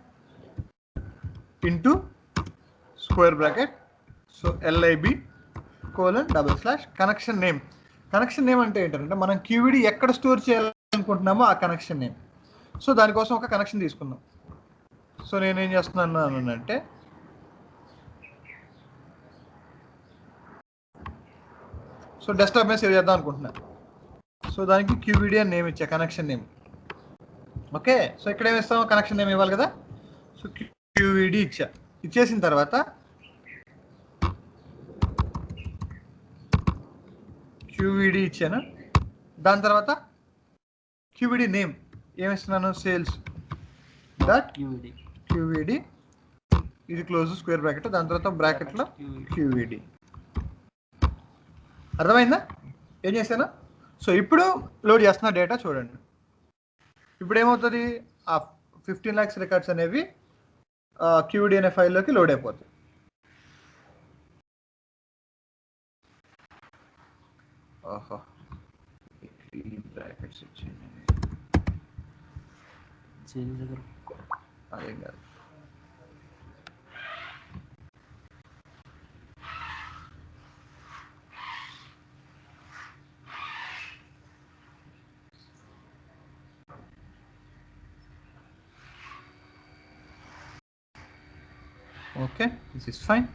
into square bracket, so LIB connection name. Connection name అంటే ఏంటంటే మనం QED ఎక్కడ స్టోర్ చేయాలనుకుంటున్నామో ఆ కనెక్షన్ నేమ్. సో దానికోసం ఒక కనెక్షన్ తీసుకుందాం. సో నేనేం చేస్తున్నాను అంటే సో డెస్క్టాప్ మీద సేవ్ చేద్దాం అనుకుంటున్నా. సో దానికి QED అని నేమ్ ఇచ్చా, కనెక్షన్ నేమ్. ఓకే, సో ఇక్కడ ఏమి ఇస్తాం, కనెక్షన్ నేమ్ ఇవ్వాలి కదా. సో QED ఇచ్చేసిన తర్వాత QED ఇచ్చాను. దాని తర్వాత QED నేమ్ ఏమిస్తున్నాను, సేల్స్ డాట్ QED ఇది క్లోజ్ స్క్వేర్ బ్రాకెట్, దాని తర్వాత బ్రాకెట్లో QED. అర్థమైందా ఏం చేశాను? సో ఇప్పుడు లోడ్ చేస్తున్న డేటా చూడండి. ఇప్పుడు ఏమవుతుంది, ఆ 15 lakhs రికార్డ్స్ అనేవి QED అనే ఫైల్లోకి లోడ్ అయిపోతాయి. ఓహో, బ్రాకెట్స్ ఇచ్చింది అదేం కాదు. Okay, this is fine.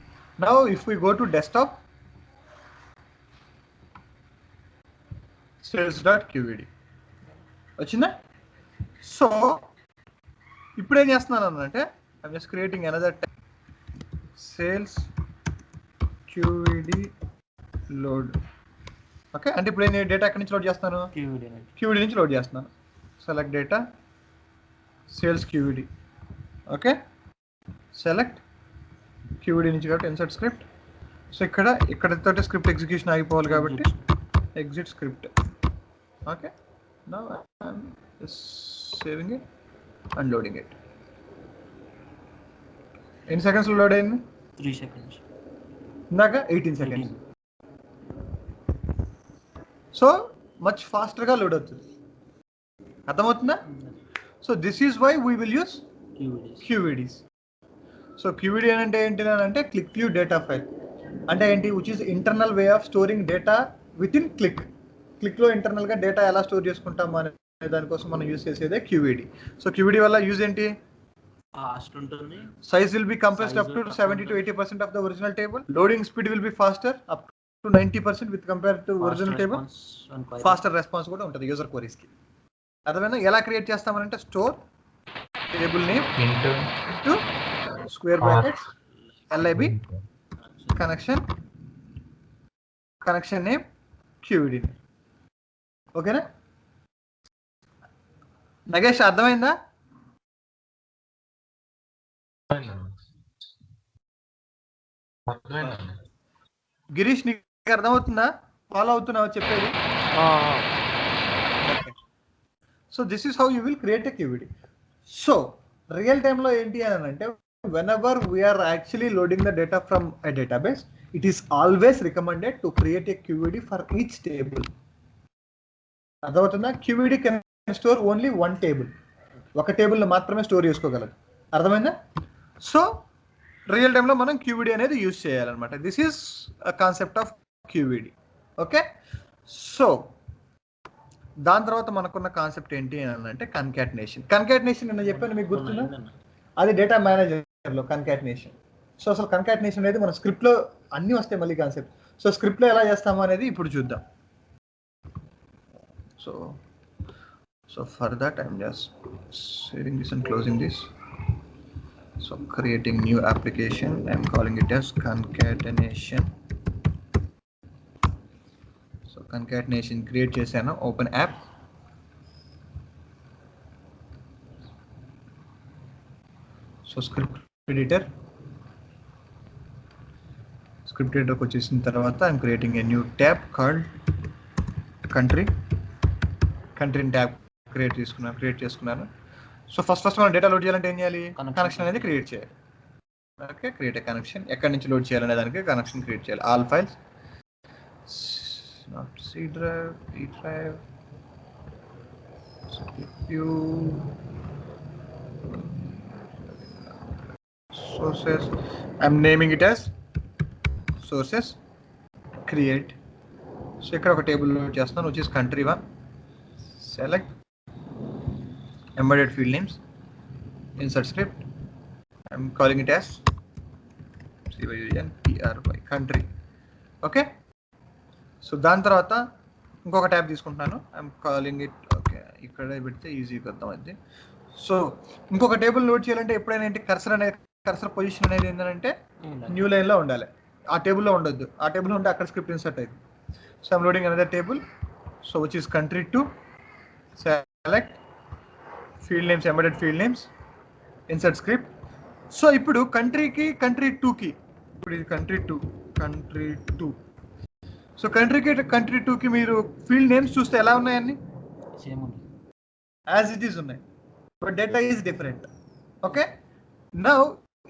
Now if we go to desktop, sales.qed వచ్చిందా? సో ఇప్పుడు ఏం చేస్తున్నాను అంటే I'm just creating another sales QED load. Okay, అంటే ఇప్పుడు నేను డేటా ఎక్కడి నుంచి లోడ్ చేస్తాను, QED నుంచి లోడ్ చేస్తున్నాను. Select data sales QED. Okay, select QED నుంచి కాబట్టి ఇన్సర్ట్ స్క్రిప్ట్. సో ఇక్కడతో స్క్రిప్ట్ ఎగ్జిక్యూషన్ ఆగిపోవాలి కాబట్టి exit script. Okay, now I'm saving it and loading it. ఎన్ని సెకండ్స్లో లోడ్ అయింది? 3 seconds. ఇందాక 18 seconds. సో మచ్ ఫాస్టర్గా లోడ్ అవుతుంది. అర్థమవుతుందా? So this is why we will use QEDs. So QED అంటే ఏంటి అంటే క్లిక్ వ్యూ డేటా ఫైల్ అంటే ఏంటి, which is internal way of storing data with in క్లిక్లో ఇంటర్నల్గా డేటా ఎలా స్టోర్ చేసుకుంటాం అనే దానికోసం మనం యూజ్ చేసేదే QED. సో QED వల్ల యూజ్ ఏంటి, size will be compressed up to 70 to 80% of the original table. Loading speed will be faster up to 90% with compared to original table. Faster response కూడా ఉంటుంది user queries కి. అర్థమైనా? ఎలా క్రియేట్ చేస్తామనంటే store table name into square brackets LIB connection name QED. ఓకేనా నగేష్, అర్థమైందా? గిరీష్ నీకు అర్థమవుతుందా? ఫాలో అవుతున్నావు చెప్పేది? So this is how you will create a QED. So real టైంలో ఏంటి అని అంటే whenever we are actually loading the data from a database, it is always recommended to create a QED for each table. అర్థమవుతుందా? QED can store only one table. ఒక టేబుల్ని మాత్రమే store చేసుకోగలదు. అర్థమైందా? So real టైంలో మనం QED అనేది use చేయాలన్నమాట. This is a concept of QED. Okay, so దాని తర్వాత మనకున్న కాన్సెప్ట్ ఏంటి అని అంటే కన్కాటినేషన్ నేను చెప్పాను, మీకు గుర్తుందా? అది డేటా మేనేజర్లో కన్కాటినేషన్. సో అసలు కన్కాటినేషన్ అనేది మన స్క్రిప్ట్లో అన్నీ వస్తాయి మళ్ళీ కాన్సెప్ట్. సో స్క్రిప్ట్లో ఎలా చేస్తాము అనేది ఇప్పుడు చూద్దాం. So for that I'm just saving this and closing this. So creating new application, I'm calling it as concatenation. So concatenation create chesanu, open app. So script editor ko chesin tarvata I'm creating a new tab called country tab create చేసుకున్నాను. So first మనం data load చేయాలంటే ఏం చేయాలి, connection అనేది create చేయాలి. Okay, create a connection. ఎక్కడి నుంచి load చేయాలనే దానికి కనెక్షన్ క్రియేట్ చేయాలి. All files it's not C drive, E drive, CPU, sources. I'm naming it as sources. Create. So ఇక్కడ ఒక టేబుల్ లోడ్ చేస్తాను, which is country 1. Select embedded field names, insert script. I'm calling it as CYUNTRY country. Okay, so దాని తర్వాత ఇంకొక tab తీసుకుంటున్నాను. I'm calling it, okay ఇక్కడ పెడితే ఈజీగా అర్థమైంది. సో ఇంకొక టేబుల్ లోడ్ చేయాలంటే ఎప్పుడైనా ఏంటి కర్సర్ పొజిషన్ అనేది ఏంటంటే న్యూ లైన్లో ఉండాలి, ఆ టేబుల్లో ఉండొద్దు. ఆ టేబుల్లో ఉంటే అక్కడ స్క్రిప్ట్ ఇన్సర్ట్ అయింది. So I'm loading another table, so which is country 2. Select field names, embedded field names, insert script. So ఇప్పుడు కంట్రీకి country 2కి, ఇప్పుడు ఇది country 2. సో country 2కి మీరు ఫీల్డ్ నేమ్స్ చూస్తే ఎలా ఉన్నాయని సేమ్ ఉంది, యాజ్ ఇట్ ఈస్ ఉన్నాయి, but data is different. Okay, now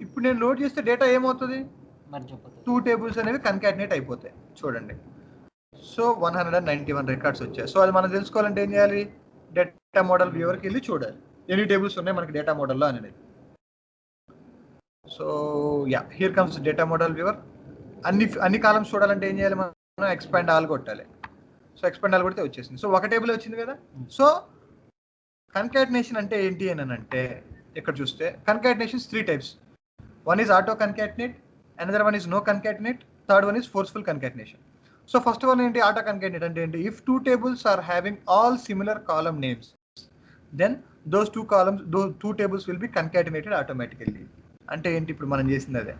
ఇప్పుడు నేను లోడ్ చేస్తే డేటా ఏమవుతుంది, 2 టేబుల్స్ అనేవి కన్కాటినేట్ అయిపోతాయి. చూడండి, సో 191 రికార్డ్స్ వచ్చాయి. సో అది మనం తెలుసుకోవాలంటే ఏం చేయాలి, డేటా మోడల్ వ్యూవర్కి వెళ్ళి చూడాలి ఎన్ని టేబుల్స్ ఉన్నాయి మనకి డేటా మోడల్లో అనేది. So yeah, here comes data model viewer. అన్ని కాలమ్స్ చూడాలంటే ఏం చేయాలి, మనం ఎక్స్పాండ్ ఆల్ కొట్టాలి. సో ఎక్స్పాండ్ ఆల్ కొడితే వచ్చేసింది. సో ఒక టేబుల్ వచ్చింది కదా. సో కన్కాటినేషన్ అంటే ఏంటి అని అంటే ఇక్కడ చూస్తే కన్కాటినేషన్స్ 3 types. One is auto concatenate, another one is no concatenate, third one is forceful concatenation. So first one ఏంటి, auto concatenate అంటే ఏంటి, if 2 tables are having all similar column names, then those 2 tables will be concatenated automatically. అంటే ఏంటి, ఇప్పుడు మనం చేసింది అదే.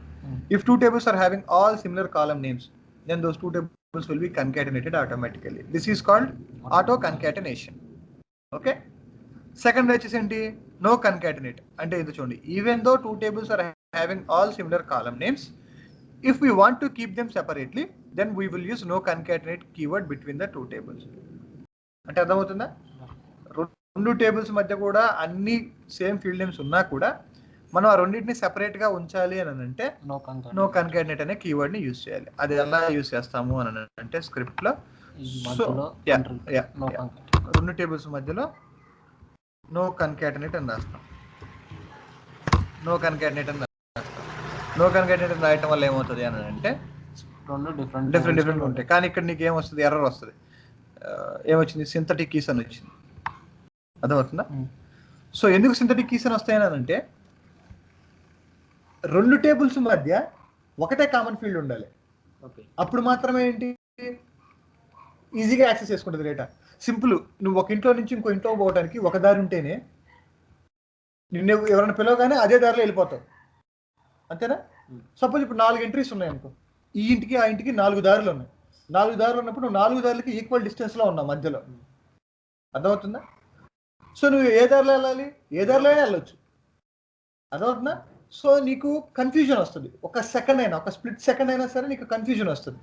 If 2 tables are having all similar column names, then those 2 tables will be concatenated automatically. This is called auto concatenation. Okay, second వచ్చేసి ఏంటి, no concatenate అంటే ఇది చూడండి, even though 2 tables are having all similar column names, if we want to keep them separately, then we will use no concatenate keyword between the 2 tables. అంటే అర్థమవుతుందా, 2 tables మధ్య కూడా అన్ని సేమ్ ఫీల్డ్ నేమ్స్ ఉన్నా కూడా మనం ఆ రెండింటిని సెపరేట్ గా ఉంచాలి అని అంటే నో కన్కాటినేట్ అనే కీవర్డ్ ని యూజ్ చేయాలి. అది ఎలా యూజ్ చేస్తాము అని అంటే స్క్రిప్ట్ లో 2 టేబుల్స్ మధ్యలో నో కన్కాటినేట్ అని రాస్తాం. నో కన్కాటినేట్ అని రాయటం వల్ల ఏమవుతుంది అని అంటే డిఫరెంట్ ఉంటాయి. కానీ ఇక్కడ నీకు ఏమొస్తుంది, ఎర్రర్ వస్తుంది. ఏమొచ్చింది, సింథటిక్ కీస్ అని వచ్చింది. అర్థమవుతుందా? సో ఎందుకు సింథటిక్ కీస్ అని వస్తాయని అంటే 2 టేబుల్స్ మధ్య ఒకటే కామన్ ఫీల్డ్ ఉండాలి. అప్పుడు మాత్రమే ఏంటి, ఈజీగా యాక్సెస్ చేసుకుంటుంది డేటా. సింపుల్, నువ్వు ఒక ఇంట్లో నుంచి ఇంకో ఇంట్లో పోవడానికి ఒక దారి ఉంటేనే నిన్ను ఎవరైనా పిలవగానే అదే దారిలో వెళ్ళిపోతావు, అంతేనా? సపోజ్ ఇప్పుడు 4 ఎంట్రీస్ ఉన్నాయి అనుకో, ఈ ఇంటికి ఆ ఇంటికి 4 దారులు ఉన్నాయి. 4 దారులు ఉన్నప్పుడు నువ్వు 4 దారులకి ఈక్వల్ డిస్టెన్స్లో ఉన్నావు మధ్యలో. అర్థమవుతుందా? సో నువ్వు ఏ దారిలో వెళ్ళాలి, ఏ దారిలో వెళ్ళొచ్చు. అర్థమవుతుందా? సో నీకు కన్ఫ్యూజన్ వస్తుంది. ఒక సెకండ్ అయినా, ఒక స్ప్లిట్ సెకండ్ అయినా సరే నీకు కన్ఫ్యూజన్ వస్తుంది,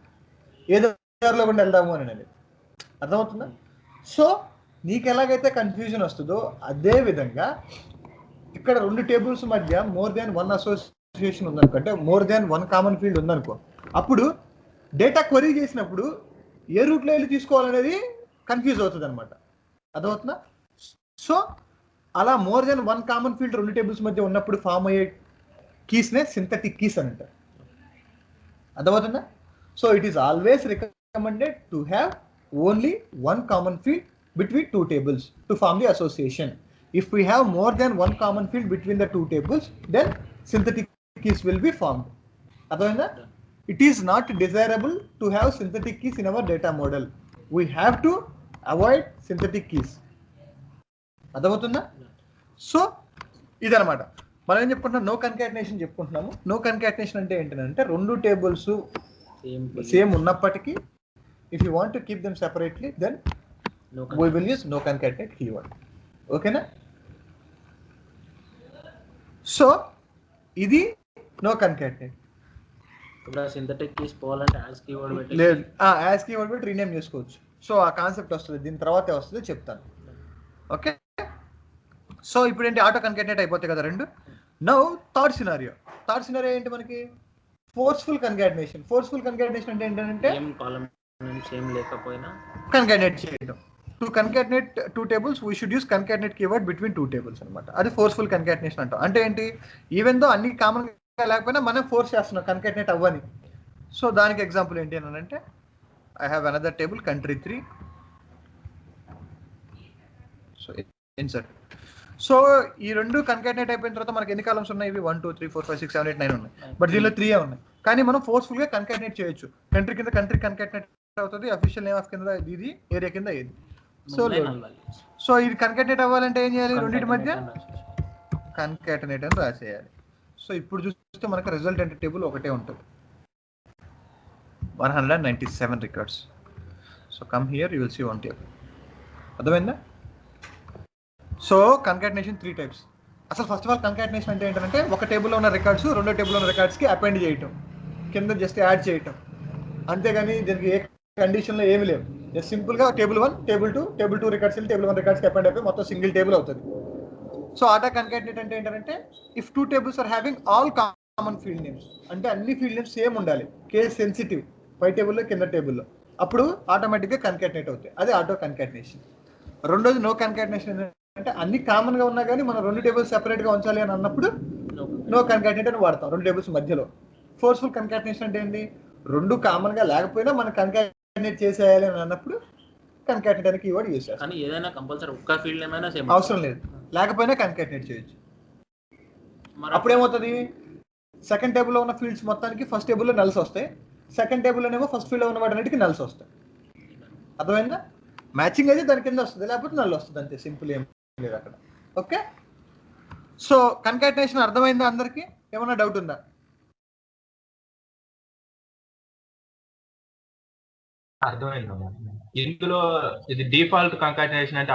ఏ దారిలో కూడా వెళ్దాము అని అనేది. అర్థమవుతుందా? సో నీకు ఎలాగైతే కన్ఫ్యూజన్ వస్తుందో అదే విధంగా ఇక్కడ 2 టేబుల్స్ మధ్య మోర్ దాన్ 1 అసోసియేషన్ ఉందనుకో, అంటే మోర్ దాన్ 1 కామన్ ఫీల్డ్ ఉందనుకో, అప్పుడు డేటా క్వరీ చేసినప్పుడు ఏ రూట్లో వెళ్ళి తీసుకోవాలనేది కన్ఫ్యూజ్ అవుతుంది అనమాట. అర్థమవుతుందా? సో అలా more than 1 common field 2 tables మధ్య ఉన్నప్పుడు ఫామ్ అయ్యే కీస్నే సింథటిక్ కీస్ అని అంటారు. అర్థమవుతుందా? So it is always recommended to have only 1 common field between 2 tables to form the association. If we have more than 1 common field between the 2 tables, then synthetic keys will be formed. Adhoinda? It is not desirable to have synthetic keys in our data model. We have to avoid synthetic keys. Adhoutunda? So idanamata మనం ఏం చెప్పుకుంటున్నాం, no concatenation చెప్పుకుంటున్నాము. No concatenation అంటే ఏంటంటే 2 tables same ఉన్నప్పటికీ if you want to keep them separately, then we will use no concatenate keyword. Okay na? So ఇది no concatenate. ఇప్పుడు synthetic keys పోవాలంటే as keyword పెట్టి లేదు, యాస్ కీవర్డ్ పెట్టి rename చేసుకోవచ్చు. సో ఆ కాన్సెప్ట్ వస్తుంది, దీని తర్వాతే వస్తుంది, చెప్తాను. ఓకే, సో ఇప్పుడు ఏంటి, ఆటో కన్కాటినేట్ అయిపోతాయి కదా 2. నౌ థర్డ్ సినారియో ఏంటి మనకి, ఫోర్స్ఫుల్ కన్కాటినేషన్. ఫోర్స్ఫుల్ కన్కాటినేషన్ అంటే ఏంటంటే సేమ్ లేకపోయినా కన్కాటినేట్ చేయడం. To concatenate two tables we should use concatenate keyword between two tables అనమాట. అది ఫోర్స్ఫుల్ కన్కాటినేషన్ అంటాం. అంటే ఏంటి, ఈవెన్ దో అన్ని కామన్ గా లేకపోయినా మనం ఫోర్స్ చేస్తున్నాం కన్కాటినేట్ అవ్వని. సో దానికి ఎగ్జాంపుల్ ఏంటి అని అంటే, I have another table country 3. So insert. So ఈ రెండు కన్కాటినేట్ అయిపోయిన తర్వాత మనకి ఎన్ని కాలమ్స్ ఉన్నాయి? ఇవి 1 2 3 4 5 6 7 8 9 ఉన్నాయి. బట్ దీనిలో 3 ఉన్నాయి. కానీ మనం ఫోర్స్ఫుల్ గా కన్కాటినేట్ చేయొచ్చు. కంట్రీ కింద కంట్రీ కన్కాటినేట్ అవుతుంది, అఫీషియల్ నేమ్ ఆఫ్ కింద ఇది, ఏరియా కింద ఇది. సో ఇది కన్కాటినేట్ అవ్వాలంటే ఏం చేయాలి? రెండింటి మధ్య కన్కాటినేట్ అని రాసేయాలి. సో ఇప్పుడు చూస్తే మనకు రిజల్టెంట్ టేబుల్ ఒకటే ఉంటుంది, 197 records. So come here, you will see one table. అర్థమైందా? So concatenation 3 types. అసలు ఫస్ట్ ఆఫ్ ఆల్ కన్కాటినేషన్ అంటే ఏంటంటే, ఒక టేబుల్లో ఉన్న రికార్డ్స్ రెండో టేబుల్లో ఉన్న రికార్డ్స్కి అపెండ్ చేయటం, కింద జస్ట్ యాడ్ చేయటం. అంతేగాని దీనికి ఏ కండిషన్లో ఏమి లేవు. జస్ట్ సింపుల్గా table 1 table 2 table 2 records table 1 రికార్డ్స్కి అపెండ్ అయిపోయి మొత్తం సింగిల్ టేబుల్ అవుతుంది. సో ఆటో కన్కాటినేట్ అంటే ఏంటంటే, if 2 tables are having all common field names, అంటే అన్ని ఫీల్డ్ నేమ్స్ సేమ్ ఉండాలి, కేస్ సెన్సిటివ్, పై టేబుల్లో కింద టేబుల్లో, అప్పుడు ఆటోమేటిక్గా కన్కాటినేట్ అవుతాయి. అది ఆటో కన్కాటినేషన్. రెండోది నో కన్కాటినేషన్ అంటే, అన్ని కామన్ గా ఉన్నా కానీ మనం రెండు టేబుల్స్ సెపరేట్ గా ఉంచాలి అని అన్నప్పుడు నో కన్కాటినేట్ అని వాడతాం, రెండు టేబుల్స్ మధ్యలో. ఫోర్స్ఫుల్ కన్కాటినేషన్ అంటే ఏంటి, రెండు కామన్ గా లేకపోయినా మనం కన్కాటినేట్ చేసేయాలి అని అన్నప్పుడు కన్కాటినేట్ అనే కీవర్డ్ యూస్ చేస్తాం. కానీ ఏదైనా కంపల్సరీ ఒక్క ఫీల్డ్ నేమ్ అయినా సేమ్ అవసరం లేదు, లేకపోయినా కన్కాటినేట్ చేయొచ్చు. అప్పుడు ఏమవుతుంది, సెకండ్ టేబుల్లో ఉన్న ఫీల్డ్స్ మొత్తానికి ఫస్ట్ టేబుల్లో నల్స్ వస్తాయి, సెకండ్ టేబుల్లోనేమో ఫస్ట్ ఫీల్డ్లో ఉన్న వాటికి నల్స్ వస్తాయి. అర్థమైందా? మ్యాచింగ్ అయితే దాని కింద వస్తుంది, లేకపోతే నల్ వస్తుంది, అంతే. సింపుల్ ఏం లేదు అక్కడ. ఓకే, సో కన్కాటినేషన్ అర్థమైందా అందరికి? ఏమన్నా డౌట్ ఉందా? అర్థమైంది. ఇందులో ఇది డిఫాల్ట్ కన్కాటినేషన్ అంటే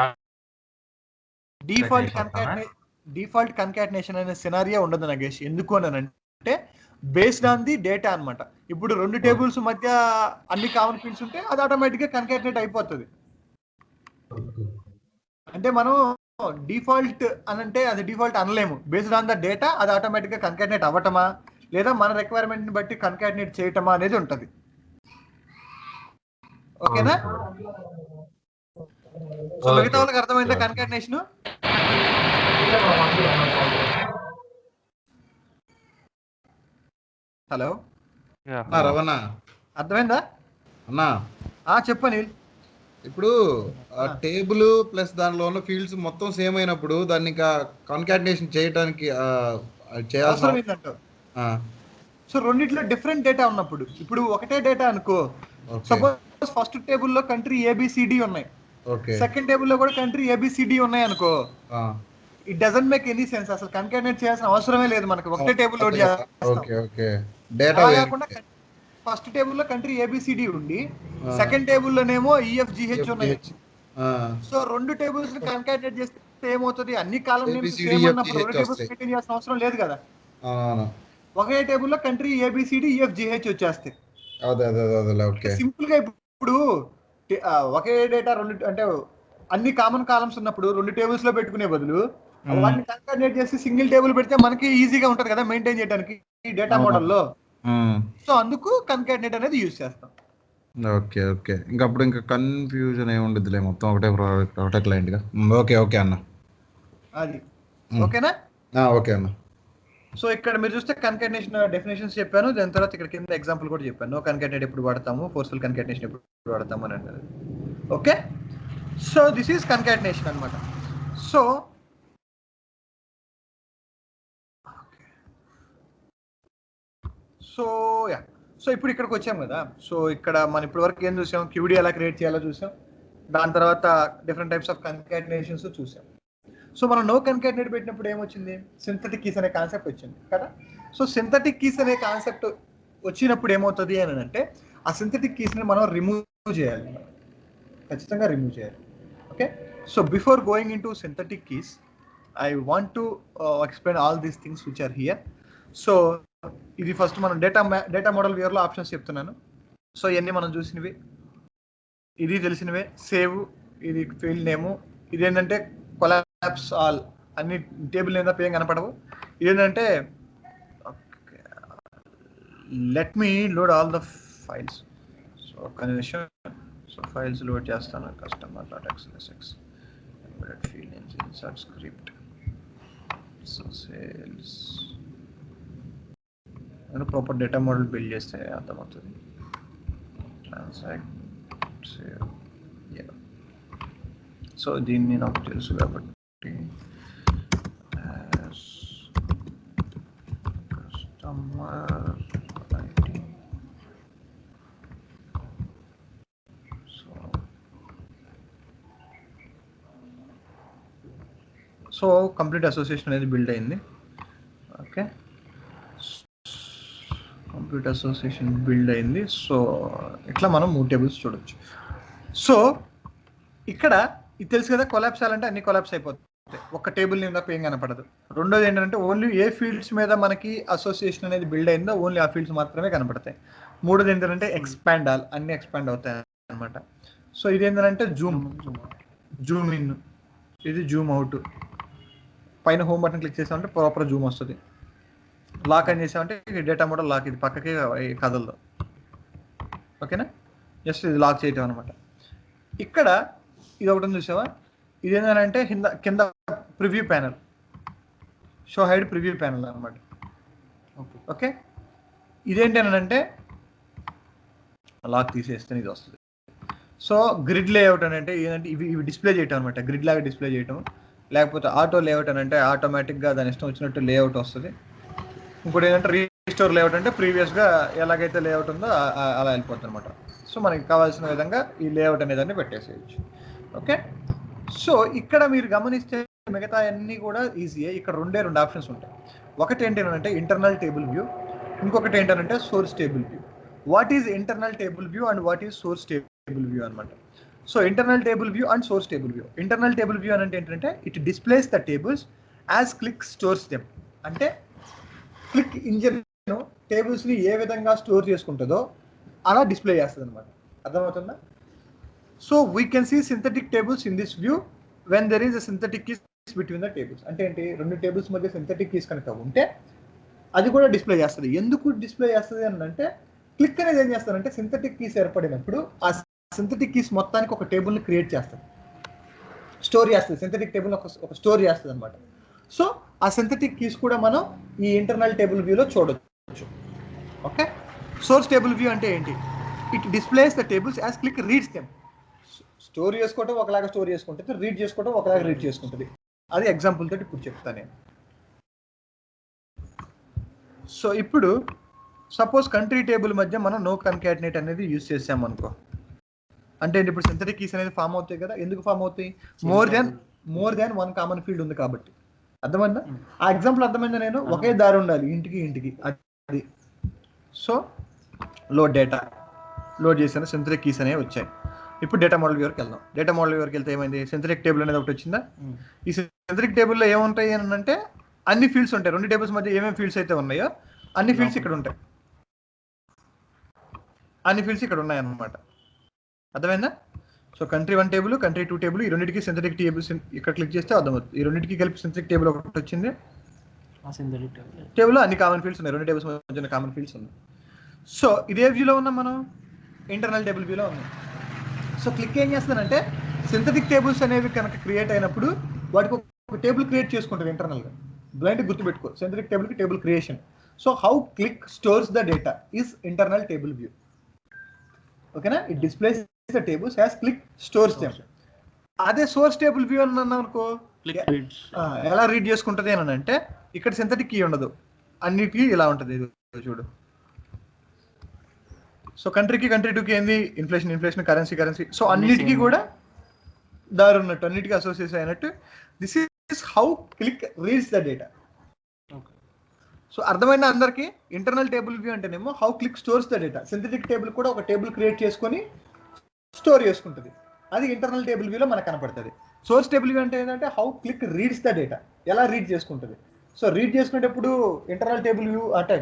డిఫాల్ట్ కన్కాటినేషన్ అనే సినారియో ఉండదు నగేష్. ఎందుకు అని అంటే, బేస్డ్ ఆన్ ది డేటా అనమాట. ఇప్పుడు రెండు టేబుల్స్ మధ్య అన్ని కామన్ ఫీల్డ్స్ ఉంటే అది ఆటోమేటిక్గా కన్కాటినేట్ అయిపోతుంది. అంటే మనం డిఫాల్ట్ అని అంటే అది డిఫాల్ట్ అనలేము. బేస్డ్ ఆన్ ద డేటా అది ఆటోమేటిక్గా కన్కాటినేట్ అవ్వటమా లేదా మన రిక్వైర్మెంట్ని బట్టి కన్కాటినేట్ చేయటమా అనేది ఉంటుంది. ఓకేనా? సో మిగతా వాళ్ళకి అర్థమైందా కన్కాటినేషన్? హలో రవణ అర్థమైందా అన్నా? చెప్పని. ఇప్పుడు టేబుల్ ప్లస్ దానిలో ఉన్న ఫీల్డ్స్ మొత్తం సేమ్ అయినప్పుడు దాన్ని ఇంకా కాన్కాటినేషన్ చేయడానికి చేయాల్సిన. సో రెండిట్లో డిఫరెంట్ డేటా ఉన్నప్పుడు, ఇప్పుడు ఒకటే డేటా అనుకో, సపోజ్ ఫస్ట్ టేబుల్లో కంట్రీ ఏబిసిడి ఉన్నాయి, సెకండ్ టేబుల్లో కూడా కంట్రీ ఏబిసిడి ఉన్నాయి అనుకో, it doesn't make any sense. అసలు కన్కాటినేట్ చేయాల్సిన అవసరమే లేదు, మనకి ఒకటే టేబుల్ లోడ్ చేయాలి. ఫస్ట్ టేబుల్లో కంట్రీ ఏబిసిడి ఉండి సెకండ్ టేబుల్లోనేమో ఈఎఫ్జిహెచ్ ఉన్నాయి. సో రెండు టేబుల్స్ కన్కాటినేట్ చేస్తే ఏమవుతుంది, అన్ని కాలం నేమ్స్ సేమ్ ఉన్నప్పుడు రెండు టేబుల్స్ మెయింటైన్ చేయాల్సిన అవసరం లేదు కదా. ఒకే టేబుల్లో కంట్రీ ఏబిసిడి ఈఎఫ్జిహెచ్ వచ్చేస్తాయి. సింపుల్ గా ఇప్పుడు ఒకే డేటా రెండు అంటే అన్ని కామన్ కాలమ్స్ ఉన్నప్పుడు రెండు టేబుల్స్ లో పెట్టుకునే బదులు వాటిని కన్కాటినేట్ చేసి సింగిల్ టేబుల్ పెడితే మనకి ఈజీగా ఉంటది కదా మెయింటైన్ చేయడానికి ఈ డేటా మోడల్లో. సో అందుకు కన్కాటినేట్ అనేది యూజ్ చేస్తాం. ఓకే ఓకే, ఇంకా అప్పుడు ఇంకా కన్ఫ్యూజన్ ఏమి ఉండదులే, మొత్తం ఒకటే ప్రోడక్ట్ ఒకటే క్లయింట్ గా. ఓకే ఓకే అన్న, అది ఓకేనా? ఓకే అన్న. సో ఇక్కడ మీరు చూస్తే కన్కాటినేషన్ డెఫినేషన్స్ చెప్పాను, దాని తర్వాత ఇక్కడ కింద ఎగ్జాంపుల్ కూడా చెప్పాను. నో కన్కాటినేట్ ఎప్పుడు వాడతాము, ఫోర్స్ఫుల్ కన్కాటినేషన్ ఎప్పుడు వాడతాము అని అంటారు. Okay, so this is concatenation అనమాట. సో సో ఇప్పుడు ఇక్కడికి వచ్చాం కదా. సో ఇక్కడ మనం ఇప్పటి వరకు ఏం చూసాం, క్యూడీ ఎలా క్రియేట్ చేయాలో చూసాం, దాని తర్వాత డిఫరెంట్ టైప్స్ ఆఫ్ కన్కాటినేషన్స్ చూసాం. సో మనం నో కన్కాటినేట్ పెట్టినప్పుడు ఏమొచ్చింది, సింథటిక్ కీస్ అనే కాన్సెప్ట్ వచ్చింది కదా. సో సింథటిక్ కీస్ అనే కాన్సెప్ట్ వచ్చినప్పుడు ఏమవుతుంది అని అంటే, ఆ సింథటిక్ కీస్ని మనం రిమూవ్ చేయాలి, ఖచ్చితంగా రిమూవ్ చేయాలి. Okay, so before going into synthetic keys I want to explain all these things which are here. So ఇది ఫస్ట్ మనం డేటా మోడల్ వ్యూవర్లో ఆప్షన్స్ చెప్తున్నాను. సో ఇవన్నీ మనం చూసినవి, ఇది తెలిసినవే. సేవ్, ఇది ఫీల్డ్ నేము, ఇది ఏంటంటే కొలాప్స్ ఆల్, అన్ని టేబుల్ నేమ్ తప్ప ఏం కనపడవు. ఇదేంటంటే let me load all the files. So ఒక్క నిమిషం. సో ఫైల్స్ లోడ్ చేస్తాను. Customer dot XLSX embedded field names insert script. So sales నేను ప్రాపర్ డేటా మోడల్ బిల్డ్ చేస్తే అర్థమవుతుంది. Transact save. సో దీన్ని నాకు తెలుసు కాబట్టి customer ID. So complete association అనేది బిల్డ్ అయింది. ఓకే, కంప్లీట్ అసోసియేషన్ బిల్డ్ అయింది. సో ఇట్లా మనం 3 టేబుల్స్ చూడొచ్చు. సో ఇక్కడ ఇది తెలుసు కదా, కొలాప్స్ అవ్వాలంటే అన్ని కొలాప్స్ అయిపోతాయి. ఒక టేబుల్ మీద ఏం కనపడదు. రెండోది ఏంటంటే ఓన్లీ ఏ ఫీల్డ్స్ మీద మనకి అసోసియేషన్ అనేది బిల్డ్ అయిందో ఓన్లీ ఆ ఫీల్డ్స్ మాత్రమే కనపడతాయి. మూడోది ఏంటంటే ఎక్స్పాండ్ ఆల్, అన్ని ఎక్స్పాండ్ అవుతాయి అనమాట. సో ఇది ఏంటంటే జూమ్ ఇన్, ఇది జూమ్ అవుట్. పైన హోమ్ బటన్ క్లిక్ చేసామంటే ప్రాపర్ జూమ్ వస్తుంది. లాక్ అని చేసామంటే డేటా మోడల్ లాక్, ఇది పక్కకి కదలదు. ఓకేనా, జస్ట్ ఇది లాక్ చేయటం అనమాట. ఇక్కడ ఇది ఒకటి చూసావా, ఇది ఏంటంటే కింద preview panel, show hide preview panel అనమాట. ఓకే, ఇదేంటంటే లాక్ తీసేస్తే ఇది వస్తుంది. సో గ్రిడ్ లేఅవుట్ అని అంటే ఏంటంటే ఇవి డిస్ప్లే చేయటం అనమాట, గ్రిడ్ లాగా డిస్ప్లే చేయటం. లేకపోతే ఆటో లేఅవుట్ అని అంటే ఆటోమేటిక్గా దాని ఇష్టం వచ్చినట్టు లేఅవుట్ వస్తుంది. ఇంకోటి ఏంటంటే రీస్టోర్ లేఅవుట్ అంటే ప్రీవియస్గా ఎలాగైతే లేఅవుట్ ఉందో అలా వెళ్ళిపోతుంది అనమాట. సో మనకి కావాల్సిన విధంగా ఈ లేఅవుట్ అనేదాన్ని పెట్టేసేయచ్చు. ఓకే, సో ఇక్కడ మీరు గమనిస్తే మిగతా అన్నీ కూడా ఈజీయే. ఇక్కడ రెండు ఆప్షన్స్ ఉంటాయి. ఒకటి ఏంటంటే ఇంటర్నల్ టేబుల్ వ్యూ, ఇంకొకటి ఏంటంటే source table view. What is internal table view and what is source table view అనమాట. So internal table view and source table view. Internal table view అంటే ఏంటంటే it displays the tables as Qlik stores them. అంటే Qlik engine టేబుల్స్ని ఏ విధంగా store చేసుకుంటుందో అలా display చేస్తుంది అనమాట. అర్థమవుతుందా? So we can see synthetic tables in this view when there is a synthetic keys between the tables. అంటే ఏంటి, రెండు టేబుల్స్ మధ్య సింథటిక్ కీస్ కనుక ఉంటే అది కూడా డిస్ప్లే చేస్తుంది. ఎందుకు డిస్ప్లే చేస్తుంది అని అంటే క్లిక్ అనేది ఏం చేస్తారంటే సింథటిక్ కీస్ ఏర్పడినప్పుడు ఆ సింథటిక్ కీస్ మొత్తానికి ఒక టేబుల్ని క్రియేట్ చేస్తుంది, స్టోర్ చేస్తుంది. సింథటిక్ టేబుల్ ఒక స్టోర్ చేస్తుంది అనమాట. సో ఆ సింథటిక్ కీస్ కూడా మనం ఈ ఇంటర్నల్ టేబుల్ వ్యూలో చూడొచ్చు. ఓకే, సోర్స్ టేబుల్ వ్యూ అంటే ఏంటి, it displays the tables as Qlik reads them. Store చేసుకోవటం ఒకలాగా స్టోర్ చేసుకుంటుంది, రీడ్ చేసుకోవటం ఒకలాగా రీడ్ చేసుకుంటుంది. అది ఎగ్జాంపుల్ తోటి ఇప్పుడు చెప్తాను నేను. సో ఇప్పుడు సపోజ్ కంట్రీ టేబుల్ మధ్య మనం నో కన్కాటినేట్ అనేది యూజ్ చేసాం అనుకో. అంటే ఇప్పుడు సింథటిక్ కీస్ అనేది ఫామ్ అవుతాయి కదా. ఎందుకు ఫామ్ అవుతాయి? More than one common field ఉంది కాబట్టి. అర్థమైందా? ఆ ఎగ్జాంపుల్ అర్థమైందా? నేను ఒకే దారి ఉండాలి ఇంటికి అది. సో లోడ్ డేటా లోడ్ చేసిన సింథటిక్ కీస్ అనేవి వచ్చాయి. ఇప్పుడు డేటా మోడల్ వ్యూవర్కి వెళ్దాం. డేటా మోడల్ వ్యూవర్కి వెళ్తే ఏమైంది, సింథటిక్ టేబుల్ అనేది ఒకటి వచ్చిందా. ఈ సింథటిక్ టేబుల్లో ఏముంటాయి అని అంటే అన్ని ఫీల్డ్స్ ఉంటాయి. రెండు టేబుల్స్ మధ్య ఏమేమి ఫీల్డ్స్ అయితే ఉన్నాయో అన్ని ఫీల్డ్స్ ఇక్కడ ఉంటాయి. అన్ని ఫీల్డ్స్ ఇక్కడ ఉన్నాయి అన్నమాట. అర్థమైందా? So country 1 table, country 2 table, ఈ రెండింటికి సింథటిక్ టేబుల్స్ ఇక్కడ క్లిక్ చేస్తే అర్థమవుతుంది. ఈ రెండింటికి కలిపి సింథటిక్ టేబుల్ ఒకటి వచ్చింది. టేబుల్లో అన్ని కామన్ ఫీల్డ్స్ ఉన్నాయి, రెండు టేబుల్స్ మధ్య కామన్ ఫీల్డ్స్ ఉన్నాయి. సో ఇదే వ్యూలో ఉన్నాం మనం, ఇంటర్నల్ టేబుల్ వ్యూలో ఉన్నాం. సో క్లిక్ ఏం చేస్తానంటే సింథటిక్ టేబుల్స్ అనేవి కనుక క్రియేట్ అయినప్పుడు వాటికి ఒక టేబుల్ క్రియేట్ చేసుకుంటుంది ఇంటర్నల్గా. బ్లైండ్ గుర్తుపెట్టుకో, సింథటిక్ టేబుల్కి table creation. So how Qlik stores the data is internal table view. ఓకేనా, it displays the tables as Qlik stores them. అదే సోర్స్ టేబుల్ వ్యూ అని అన్నాం అనుకో, ఎలా రీడ్ చేసుకుంటుంది అని అంటే ఇక్కడ సింథటిక్ కీ ఉండదు, అన్నిటికీ ఇలా ఉంటుంది. చూడు, సో కంట్రీ 2కి ఏంది ఇన్ఫ్లేషన్, కరెన్సీ. సో అన్నిటికీ కూడా దారి ఉన్నట్టు, అన్నిటికీ అసోసియేట్ అయినట్టు. This is how Qlik reads the data. So అర్థమైన అందరికి ఇంటర్నల్ టేబుల్ వ్యూ అంటేనేమో how Qlik stores the data. Synthetic table కూడా ఒక టేబుల్ క్రియేట్ చేసుకొని స్టోర్ చేసుకుంటుంది, అది ఇంటర్నల్ టేబుల్ వ్యూలో మనకు కనపడుతుంది. సోర్స్ టేబుల్ వ్యూ అంటే ఏంటంటే how Qlik reads the data, ఎలా రీడ్ చేసుకుంటుంది. సో రీడ్ చేసుకునేటప్పుడు ఇంటర్నల్ టేబుల్ వ్యూ అంటే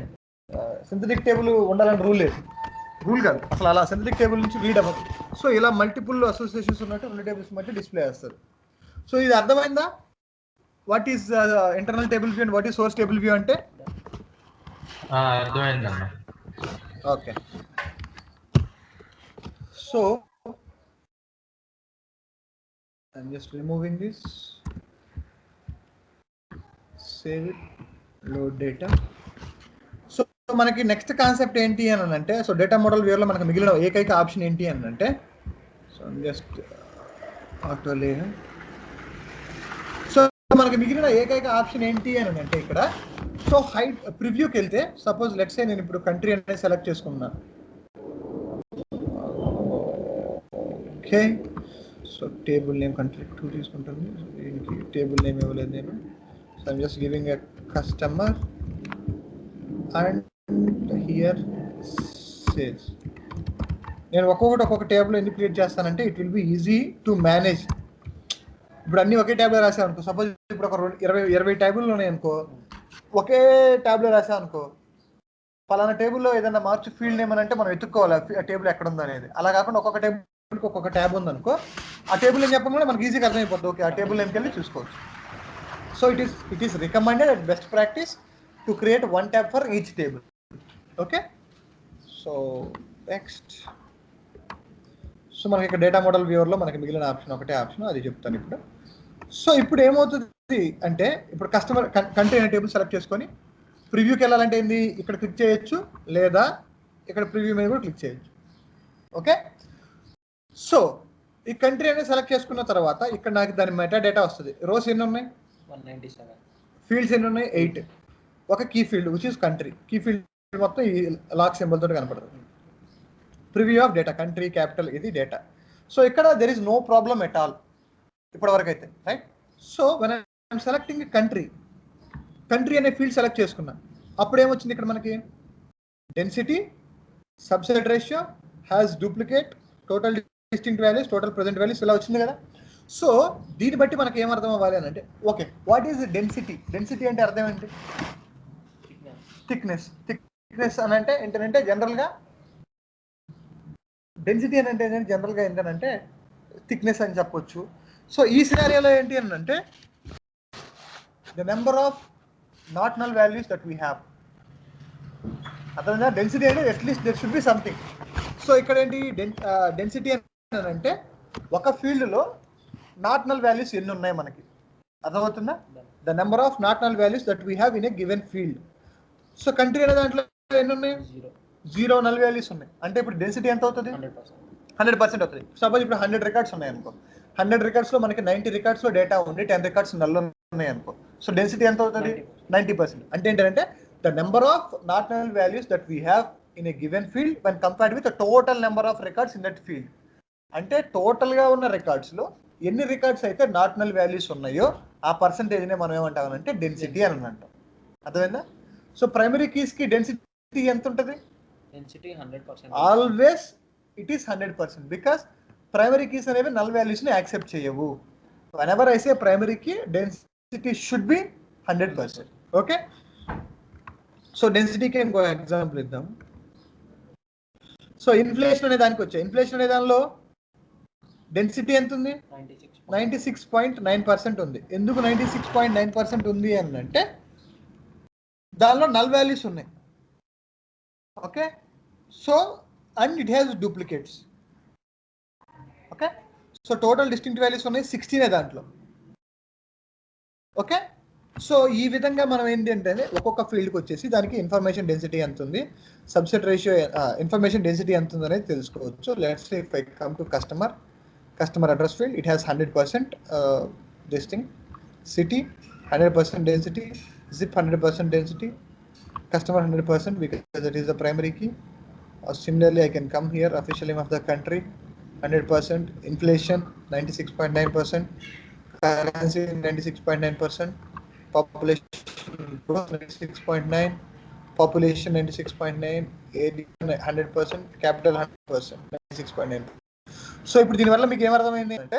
సింథటిక్ టేబుల్ ఉండాలని రూల్ కాదు అసలు. అలా సింథటిక్ టేబుల్ నుంచి రీడ్ అవ్వదు. సో ఇలా మల్టిపుల్ అసోసియేషన్స్ ఉన్నట్టు రెండు టేబుల్స్ మధ్య డిస్ప్లే చేస్తారు. సో ఇది అర్థమైందా? What is internal table view and what is source table view అంటే? అర్థమైందన్న. Okay, So I'm just removing this, save it, load data. So మనకి నెక్స్ట్ కాన్సెప్ట్ ఏంటి అని అంటే, సో డేటా మోడల్ వ్యూలో మనకు మిగిలిన ఏకైక ఆప్షన్ ఏంటి అని అంటే, so just auto layer. So మనకి మిగిలిన ఏకైక ఆప్షన్ ఏంటి అని అంటే ఇక్కడ, సో హైట్ ప్రివ్యూకి వెళ్తే సపోజ్ లెట్స్ సే నేను ఇప్పుడు కంట్రీ అనేది సెలెక్ట్ చేసుకున్నాను. Okay, so table name country 2 తీసుకుంటాను. దీనికి టేబుల్ నేమ్ ఇవ్వలేదు నేను. So I'm just giving a customer and here sales. నేను ఒక్కొక్క టేబుల్ ఎందుకు క్రియేట్ చేస్తానంటే it will be easy to manage. ఇప్పుడు అన్ని ఒకే ట్యాబ్లో రాసాం అనుకో, సపోజ్ ఇప్పుడు ఒక 20 ట్యాబులు ఉన్నాయి అనుకో, ఒకే ట్యాబ్లో రాసాం అనుకో, పలానా టేబుల్లో ఏదైనా మార్చి ఫీల్డ్ నేమ్ అని అంటే మనం వెతుక్కోవాలి ఆ టేబుల్ ఎక్కడ ఉందో అనేది. అలా కాకుండా ఒక్కొక్క టేబుల్కి ఒక్కొక్క ట్యాబ్ ఉందనుకో, ఆ టేబుల్ ఏం చెప్పకుండా మనకి ఈజీగా అర్థమైపోతుంది. ఓకే, ఆ టేబుల్ నేమ్కి వెళ్ళి చూసుకోవచ్చు. So it is recommended at best practice to create one tab for each table. Okay, so next, so మనకి ఇక్కడ డేటా మోడల్ వ్యూవర్లో మనకి మిగిలిన ఆప్షన్ ఒకటే ఆప్షన్, అది చెప్తాను ఇప్పుడు. సో ఇప్పుడు ఏమవుతుంది అంటే, ఇప్పుడు కస్టమర్ కంట్రీ అనే టేబుల్ సెలెక్ట్ చేసుకొని ప్రివ్యూకి వెళ్ళాలంటే ఏంది, ఇక్కడ క్లిక్ చేయొచ్చు, లేదా ఇక్కడ ప్రివ్యూ మీద కూడా క్లిక్ చేయొచ్చు. ఓకే, సో ఈ కంట్రీ అనేది సెలెక్ట్ చేసుకున్న తర్వాత ఇక్కడ నాకు దాని మెటా డేటా వస్తుంది. రోస్ ఎన్ని ఉన్నాయి? 197. ఫీల్డ్స్ ఎన్ని ఉన్నాయి? 8. ఒక key field which is country. Key field మొత్తం ఈ లాక్ సింబల్ తోటి కనపడుతుంది. Preview of data, country capital, ఇది డేటా. సో ఇక్కడ there is no problem at all ఇప్పటివరకు అయితే, right? So when I'm selecting country అనే ఫీల్డ్ సెలెక్ట్ చేసుకున్నా, అప్పుడు ఏమొచ్చింది ఇక్కడ మనకి density, subset ratio, has duplicate, total distinct values, total present values, ఇలా వచ్చింది కదా. సో దీన్ని బట్టి మనకి ఏం అర్థం అవ్వాలి అని అంటే, okay, what is density? Density అంటే అర్థం ఏంటి? థిక్నెస్. థిక్నెస్ అని అంటే ఏంటంటే జనరల్గా డెన్సిటీ అని అంటే జనరల్గా ఏంటంటే థిక్నెస్ అని చెప్పొచ్చు. సో ఈ సినారియోలో ఏంటి అని అంటే the number of not null values that we have. అర్థమైందా? డెన్సిటీ అంటే at least there should be something. So ఇక్కడ ఏంటి డెన్సిటీ అని అంటే ఒక ఫీల్డ్లో నాట్ నల్ వాల్యూస్ ఎన్ని ఉన్నాయి మనకి, అర్థమవుతుందా? The number of not null values that we have in a given field. So country అనే దాంట్లో ఎన్ని ఉన్నాయి? 0 నల్ వాల్యూస్ ఉన్నాయి. అంటే ఇప్పుడు డెన్సిటీ ఎంత అవుతుంది? 100% అవుతుంది. సపోజ్ ఇప్పుడు 100 రికార్డ్స్ ఉన్నాయి అనుకో, 100 రికార్డ్స్లో మనకి 90 రికార్డ్స్లో డేటా ఉంది, 10 రికార్డ్స్ నల్ ఉన్నాయి అనుకో. సో డెన్సిటీ ఎంత అవుతుంది? 90%. అంటే ఏంటంటే the number of not null values that we have in a given field when compared with total number of records in that field. అంటే టోటల్గా ఉన్న రికార్డ్స్లో ఎన్ని రికార్డ్స్ అయితే నాట్ నల్ వాల్యూస్ ఉన్నాయో ఆ పర్సంటేజ్నే మనం ఏమంటామనంటే డెన్సిటీ అని అంటాం. అర్థమైందా? సో ప్రైమరీ కీస్కి డెన్సిటీ ఎంత ఉంటుంది? Density 100%. Always it is 100% because primary keys అనేవి నల్ వాల్యూస్ని యాక్సెప్ట్ చేయవు. Whenever I say primary key, density should be 100%. Okay, so డెన్సిటీకి ఇంకో ఎగ్జాంపుల్ ఇద్దాం. సో ఇన్ఫ్లేషన్ అనే దానికి వచ్చాయి. ఇన్ఫ్లేషన్ అనే దానిలో డెన్సిటీ ఎంత ఉంది? 96.9% ఉంది. ఎందుకు 96.9% ఉంది అని అంటే దానిలో నల్ వాల్యూస్ ఉన్నాయి. Okay, so and it has duplicates. Okay, so total distinct values ఉన్నాయి 16 దాంట్లో. ఓకే, సో ఈ విధంగా మనం ఏంటి అంటే ఒక్కొక్క ఫీల్డ్కి వచ్చేసి దానికి ఇన్ఫర్మేషన్ డెన్సిటీ ఎంత ఉంది, సబ్సెట్ రేషియో, ఇన్ఫర్మేషన్ డెన్సిటీ ఎంత ఉంది అనేది తెలుసుకోవచ్చు. Let's say if I come to customer address field, it has 100% this thing, city 100% density, zip 100% density, customer 100% because that is the primary key. Similarly, I can come here, official name of the country 100%, inflation 96.9%, currency 96.9%, population growth 96.9, population 96.9, area 100%, capital 100%, 96.9. So ఇప్పుడు దీనివల్ల మీకు ఏమర్థమైంది అంటే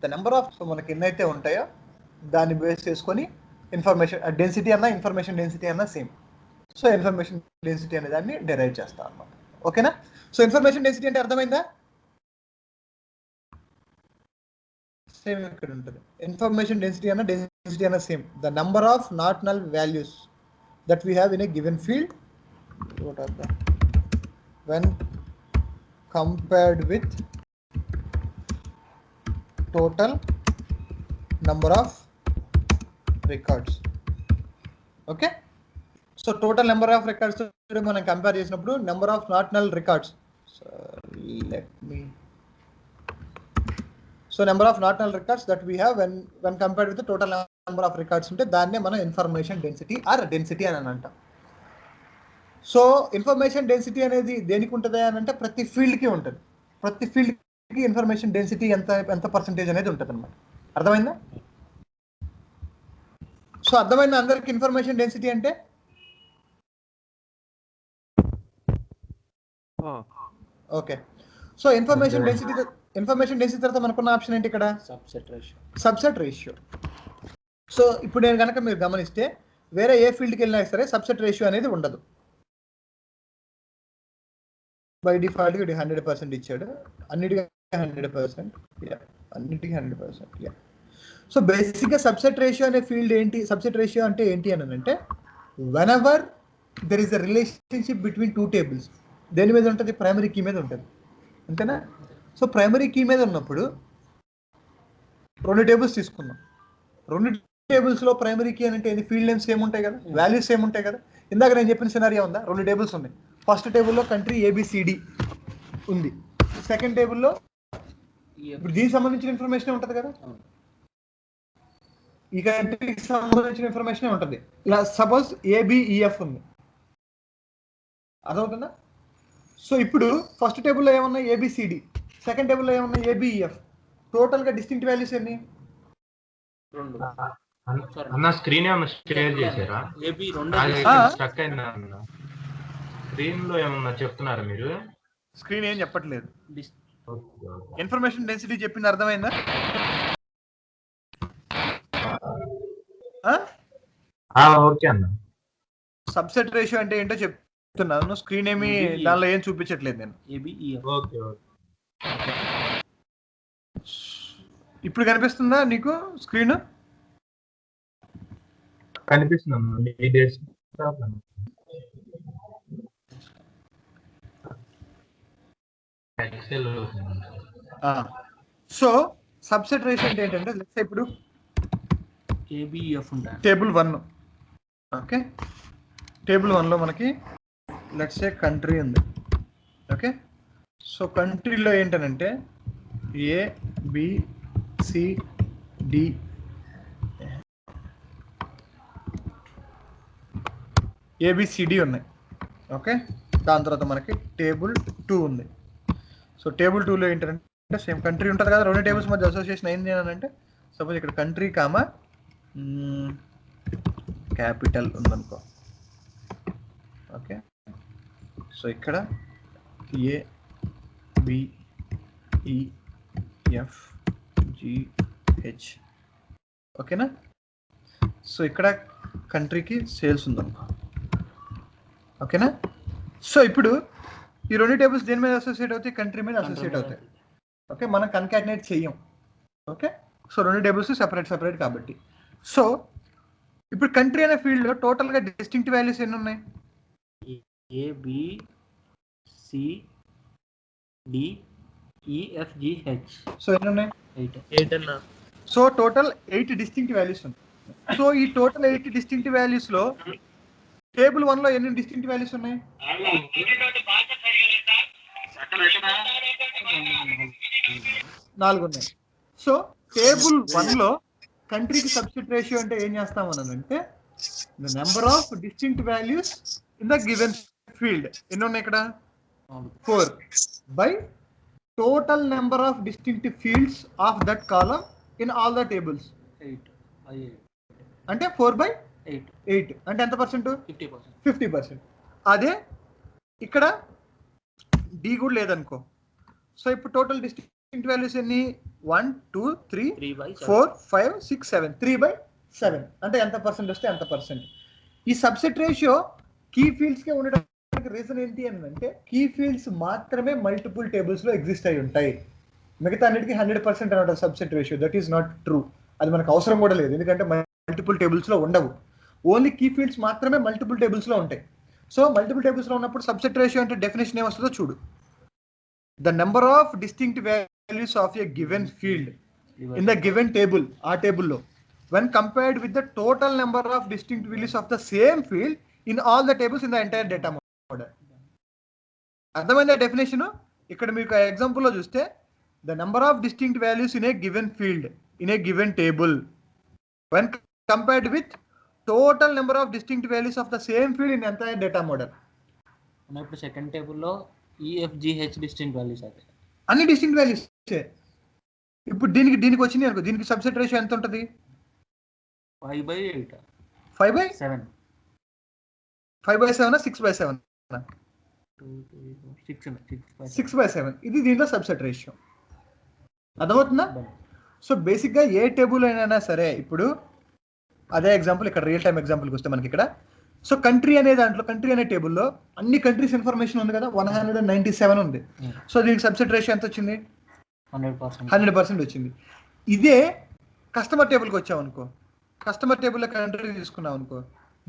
the number of, so మనకి ఎన్నైతే ఉంటాయో దాన్ని base చేసుకొని ఇన్ఫర్మేషన్ డెన్సిటీ అన్న ఇన్ఫర్మేషన్ డెన్సిటీ అన్న సేమ్. సో ఇన్ఫర్మేషన్ డెన్సిటీ అనే దాన్ని డెరైవ్ చేస్తాం అన్నమాట. ఓకేనా? సో ఇన్ఫర్మేషన్ డెన్సిటీ అంటే అర్థమైందా? సేమ్ ఇక్కడ ఉంటుంది. ఇన్ఫర్మేషన్ డెన్సిటీ అన్న same. The number of not null values that we have in a given field, what are the when compared with total number of records. Okay, so total number of records మనం compare చేసినప్పుడు number of not null records, so number of not null records that we have when compared with the total number of records ఉంటే దాన్నే మనం information density are density అని అంటాం. So information density అనేది దేనికి ఉంటుంది అని అంటే ప్రతి ఫీల్డ్కి ఉంటుంది. ప్రతి ఫీల్డ్కి ఇన్ఫర్మేషన్ డెన్సిటీ ఎంత పర్సెంటేజ్ అనేది ఉంటుంది అనమాట. అర్థమైందా? సో అర్థమైందా అందరికి ఇన్ఫర్మేషన్ డెన్సిటీ అంటే? ఓకే, సో ఇన్ఫర్మేషన్ డెన్సిటీ తర్వాత మనకున్న ఆప్షన్ ఏంటి ఇక్కడ? Subset ratio. సో ఇప్పుడు నేను కనుక మీరు గమనిస్తే వేరే ఏ ఫీల్డ్కి వెళ్ళినా సరే సబ్సెట్ రేషియో అనేది ఉండదు. బై డిఫాల్ట్ 100% ఇచ్చాడు, అన్నిటికీ 100%, అన్నిటికీ 100%. సో బేసిక్గా సబ్సెట్ రేషియో అనే ఫీల్డ్ ఏంటి? సబ్సెట్ రేషియో అంటే ఏంటి అని అంటే when ever there is a relationship between two tables. దేని మీద ఉంటుంది? ప్రైమరీ కీ మీద ఉంటుంది, అంతేనా? సో ప్రైమరీ కీ మీద ఉన్నప్పుడు 2 టేబుల్స్ తీసుకున్నాం. 2 టేబుల్స్లో ప్రైమరీ కీ అంటే ఫీల్డ్ నేమ్స్ ఏముంటాయి కదా, వాల్యూస్ ఏముంటాయి కదా. ఇందాక నేను చెప్పిన సినారియో ఉందా? 2 టేబుల్స్ ఉన్నాయి. ఫస్ట్ టేబుల్లో కంట్రీ ABCD ఉంది, సెకండ్ టేబుల్లో ఇప్పుడు దీనికి సంబంధించిన ఇన్ఫర్మేషన్ ఉంటుంది కదా, ఈ కంట్రీకి సంబంధించిన ఇన్ఫర్మేషన్ ఉంటుంది. ఇలా సపోజ్ ABEF ఉంది, అదవుతుందా? సో ఇప్పుడు ఫస్ట్ టేబుల్లో ఏమన్నాయి? ABCD, సెకండ్ టేబుల్లో ఏమన్నాయి? ABEF. టోటల్గా డిస్టింక్ట్ వాల్యూస్ ఎన్ని? 2. అన్న స్క్రీన్ ఏమన్నా షేర్ చేశారా? స్టక్ అయిందా అన్న? స్క్రీన్ లో ఏమన్నా చెప్తున్నారా మీరు? స్క్రీన్ ఏం చెప్పట్లేదు. ఇన్ఫర్మేషన్ డెన్సిటీ చెప్పింది అర్థమైందా? ఓకే అన్న. సబ్సెట్ రేషియో అంటే ఏంటో చెప్తున్నాను, స్క్రీన్ ఏమి దానిలో ఏం చూపించట్లేదు నేను. ఓకే ఇప్పుడు కనిపిస్తుందా నీకు స్క్రీన్? కనిపిస్తుంది. సో సబ్సెట్ రేషియో అంటే ఏంటంటే లెట్స్ ఇప్పుడు ABEF ఉంటాయి. టేబుల్ 1, ఓకే, టేబుల్ 1లో మనకి లెట్స్ సే కంట్రీ ఉంది. ఓకే, సో కంట్రీలో ఏంటనంటే ABCD ఉన్నాయి. ఓకే, దాని తర్వాత మనకి టేబుల్ 2 ఉంది. సో టేబుల్ 2లో ఏంటంటే సేమ్ కంట్రీ ఉంటుంది కదా, 2 టేబుల్స్ మధ్య అసోసియేషన్ అయింది అని అంటే సపోజ్ ఇక్కడ కంట్రీ కామా క్యాపిటల్ ఉందనుకో. ఓకే, సో ఇక్కడ ABEFGH, ఓకేనా? సో ఇక్కడ కంట్రీకి సేల్స్ ఉందనుకో, ఓకేనా? సో ఇప్పుడు ఈ 2 టేబుల్స్ దేని మీద అసోసియేట్ అవుతాయి? కంట్రీ మీద అసోసియేట్ అవుతాయి. ఓకే, మనం కన్కాటినేట్ చెయ్యం. ఓకే, సో 2 టేబుల్స్ సెపరేట్ కాబట్టి. సో ఇప్పుడు కంట్రీ అనే ఫీల్డ్లో టోటల్గా డిస్టింక్ట్ వాల్యూస్ ఎన్ని ఉన్నాయి? ABCDEFGH. సో ఎన్ని ఉన్నాయి? 8 అన్న. సో టోటల్ 8 డిస్టింక్ట్ వాల్యూస్ ఉన్నాయి. సో ఈ టోటల్ 8 డిస్టింక్ట్ వాల్యూస్లో టేబుల్ 1లో ఎన్ని డిస్టింక్ట్ వాల్యూస్ ఉన్నాయి? 4 ఉన్నాయి. సో టేబుల్ 1లో కంట్రీకి సబ్సెట్ రేషియో అంటే ఏం చేస్తామనంటే the number of distinct values in the given field. ఎన్ని ఉన్నాయి ఇక్కడ? 4 by total number of distinct fields of that column in all the tables. 8 అంటే 4/8 అంటే ఎంత పర్సెంట్? 50%. అదే ఇక్కడ డి కూడా లేదనుకో. సో ఇప్పుడు టోటల్ డిస్టింక్ట్ వాల్యూస్ ఎన్ని? 1 2 3 4 5 6 7 3/7 అంటే ఎంత పర్సెంట్ వస్తే అంత పర్సెంట్. ఈ సబ్సెట్ రేషియో కీ ఫీల్డ్స్కే ఉండడానికి రీజన్ ఏంటి అని అంటే కీ ఫీల్డ్స్ మాత్రమే మల్టిపుల్ టేబుల్స్లో ఎగ్జిస్ట్ అయి ఉంటాయి. మిగతా అన్నిటికీ 100% అనమాట subset ratio. That is not true. అది మనకు అవసరం కూడా లేదు, ఎందుకంటే మల్టిపుల్ టేబుల్స్లో ఉండవు. ఓన్లీ కీ ఫీల్డ్స్ మాత్రమే మల్టిపుల్ టేబుల్స్లో ఉంటాయి. సో మల్టిపుల్ టేబుల్స్లో ఉన్నప్పుడు సబ్సెట్ రేషియో అంటే డెఫినేషన్ ఏమొస్తుందో చూడు. The number of distinct values of a given field in the given table, ఆ టేబుల్లో when compared with the total number of distinct values of the same field in all the tables in the entire data model. అర్థమైందా definition? ఇక్కడ మీకు ఎగ్జాంపుల్లో చూస్తే the number of distinct values in a given field in a given table when compared with total number of distinct values of the same field in entire data model. ఇప్పుడు second టేబుల్లో EFGH distinct values అయితే అన్ని distinct values. ఇప్పుడు దీనికి వచ్చింది అనుకో, దీనికి subset ratio ఎంత ఉంటుంది? 5/8 5/7 5/7 6/7 6/7 ఇది దీంట్లో సబ్సెట్ రేషియో. అర్థమవుతుందా? సో బేసిక్గా ఏ టేబుల్ అయినా సరే, ఇప్పుడు అదే ఎగ్జాంపుల్ ఇక్కడ రియల్ టైమ్ ఎగ్జాంపుల్కి వస్తే మనకి ఇక్కడ సో కంట్రీ అనే దాంట్లో, కంట్రీ అనే టేబుల్లో అన్ని కంట్రీస్ ఇన్ఫర్మేషన్ ఉంది కదా, 197 ఉంది. సో దీనికి సబ్సెట్ రేషియో ఎంత వచ్చింది? 100% వచ్చింది. ఇదే కస్టమర్ టేబుల్కి వచ్చాం అనుకో, కస్టమర్ టేబుల్లో కంట్రీ తీసుకున్నాం అనుకో,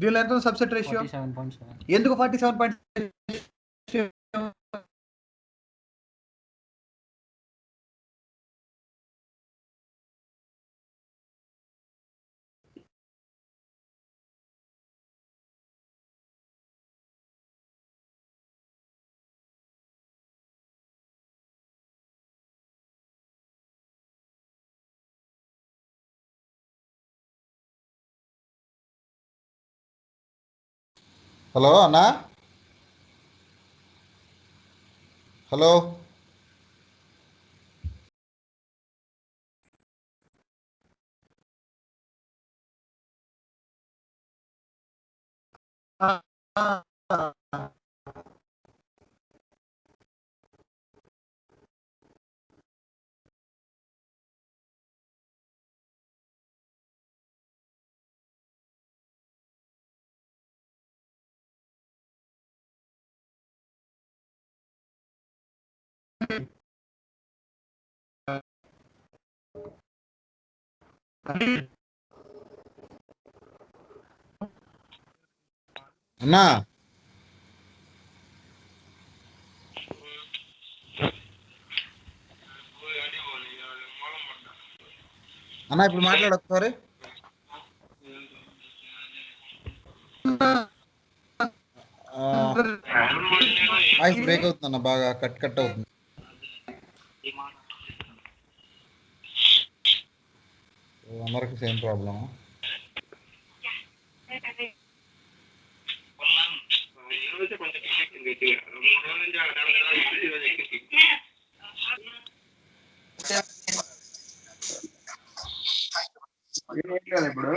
దీనిలో ఎంత సబ్సెట్ రేషియో? 47.7. ఎందుకు 47.7? హలో అన్నా, హలో అన్నా, అన్నా ఇప్పుడు మాట్లాడు ఒకసారి. వాయిస్ బ్రేక్ అవుతుంది అన్న, బాగా కట్ అవుతుంది. అందరికి సేమ్ ప్రాబ్లమ్. ఇప్పుడు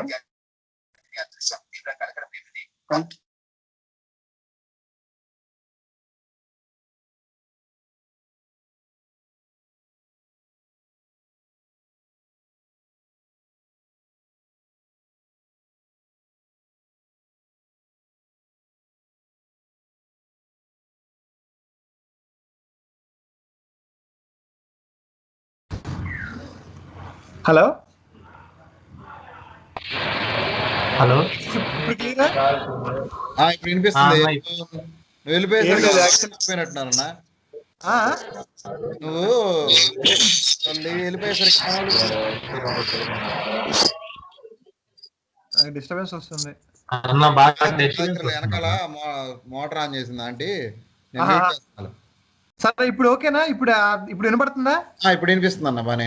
హలో హలో, ఇప్పుడు వినిపిస్తుంది. నువ్వు వెళ్ళిపోయినట్టున్నారన్నా, నువ్వు వెళ్ళిపోయేసరికి డిస్టర్బెన్స్ వస్తుంది. వెనకాల మోటార్ ఆన్ చేసింది ఆంటీ. సరే ఇప్పుడు ఓకేనా? ఇప్పుడు వినపడుతుందా? ఇప్పుడు వినిపిస్తుంది అన్న బాగా.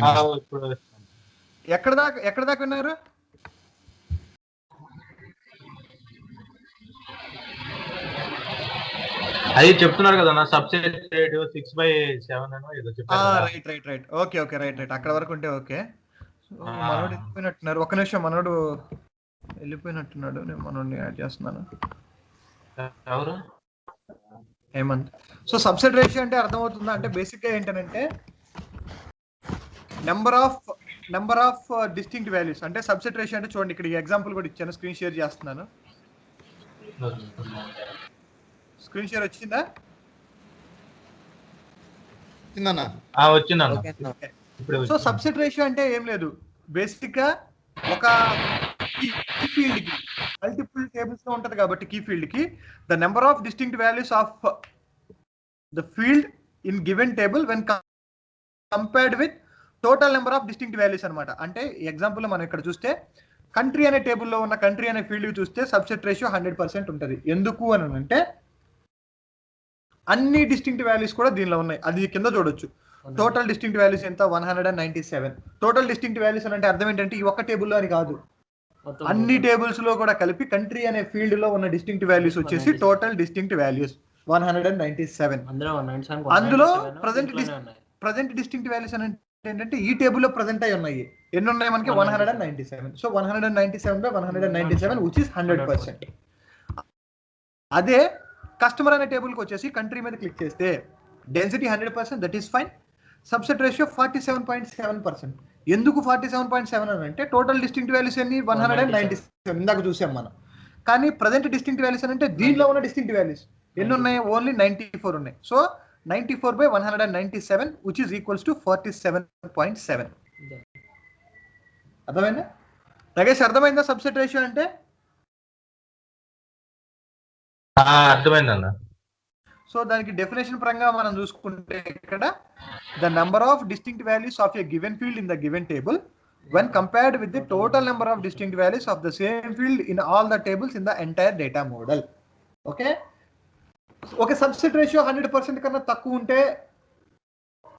ఎక్కడ దాకా విన్నారు? అది చెప్తున్నారు కదా సబ్సెట్ రేట్ 6/7 అనో ఏదో చెప్పారు. రైట్ ఓకే రైట్ అక్కడ వరకు ఉంటే ఓకే. మనోడు వెళ్ళిపోయినట్టున్నారు. ఒక్క నిమిషం, మనోడు వెళ్ళిపోయినట్టున్నాడు. నేను మనోడిని యాడ్ చేస్తున్నాను. ఎవరు? హేమంత్. సో సబ్సెట్ రేషియో అంటే అర్థమవుతుందా? అంటే బేసిక్ గా ఏంటంటే నెంబర్ ఆఫ్ డిస్టింక్ట్ వాల్యూస్. అంటే సబ్సెట్ రేషియో అంటే చూడండి, ఇక్కడ ఎగ్జాంపుల్ కూడా ఇచ్చాను, స్క్రీన్ షేర్ చేస్తున్నాను. స్క్రీన్ షేర్ వచ్చిందా? వచ్చిందన్న. సో సబ్సెట్ రేషియో అంటే ఏం లేదు, బేసిక్ గా ఒక కీ ఫీల్డ్ కి మల్టిపుల్ టేబుల్స్ లో ఉంటది కాబట్టి కీ ఫీల్డ్ కి the number of distinct values of the field in given table when compared with total number of distinct values అనమాట. అంటే ఎగ్జాంపుల్ మనం ఇక్కడ చూస్తే కంట్రీ అనే టేబుల్లో ఉన్న కంట్రీ అనే ఫీల్డ్ చూస్తే సబ్సెట్ రేషియో 100% ఉంటుంది. ఎందుకు అని అంటే అన్ని డిస్టింక్ట్ వాల్యూస్ కూడా దీనిలో ఉన్నాయి. అది కింద చూడొచ్చు. టోటల్ డిస్టింక్ట్ వాల్యూస్ ఎంత 197. టోటల్ డిస్టింక్ట్ వాల్యూస్ అంటే అర్థం ఏంటంటే ఈ ఒక్క టేబుల్లో అని కాదు, అన్ని టేబుల్స్ లో కూడా కలిపి కంట్రీ అనే ఫీల్డ్ లో ఉన్న డిస్టింక్ట్ వాల్యూస్ వచ్చేసి టోటల్ డిస్టింక్ట్ వాల్యూస్ 197. అందులో ప్రజెంట్ డిస్టింక్ట్ వాల్యూస్ అని ఏంటంటే ఈ టేబుల్ లో ప్రజెంట్ అయి ఉన్నాయి. ఎన్ని ఉన్నాయి మనకి 197. So 197 by 197 which is 100%. అదే కస్టమర్ అనే టేబుల్ కి వచ్చేసి కంట్రీ మీద క్లిక్ చేస్తే density 100%, that is fine. Subset ratio 47.7%. ఎందుకు 47.7 అని అంటే టోటల్ డిస్టింక్ట్ వాల్యూస్ ఎన్ని 197 ఇందాక చూసాం మనం. కానీ ప్రజెంట్ డిస్టింక్ట్ వాల్యూస్ అని అంటే దీనిలో ఉన్న డిస్టింక్ట్ వాల్యూస్ ఎన్ని ఉన్నాయి? ఓన్లీ 94 ఉన్నాయి. So 94 by 197 which is equals to 47.7. అర్థమైందా నగేష్? అర్థమైందా సబ్సెట్ రేషియో అంటే? అర్థమైందన్న. సో దానికి డెఫినేషన్ పరంగా మనం చూసుకుంటే ఇక్కడ the number of distinct values of a given field in the given table when compared with the total number of distinct values of the same field in all the tables in the entire data model. Okay, ఒక subset ratio 100% కన్నా తక్కువ ఉంటే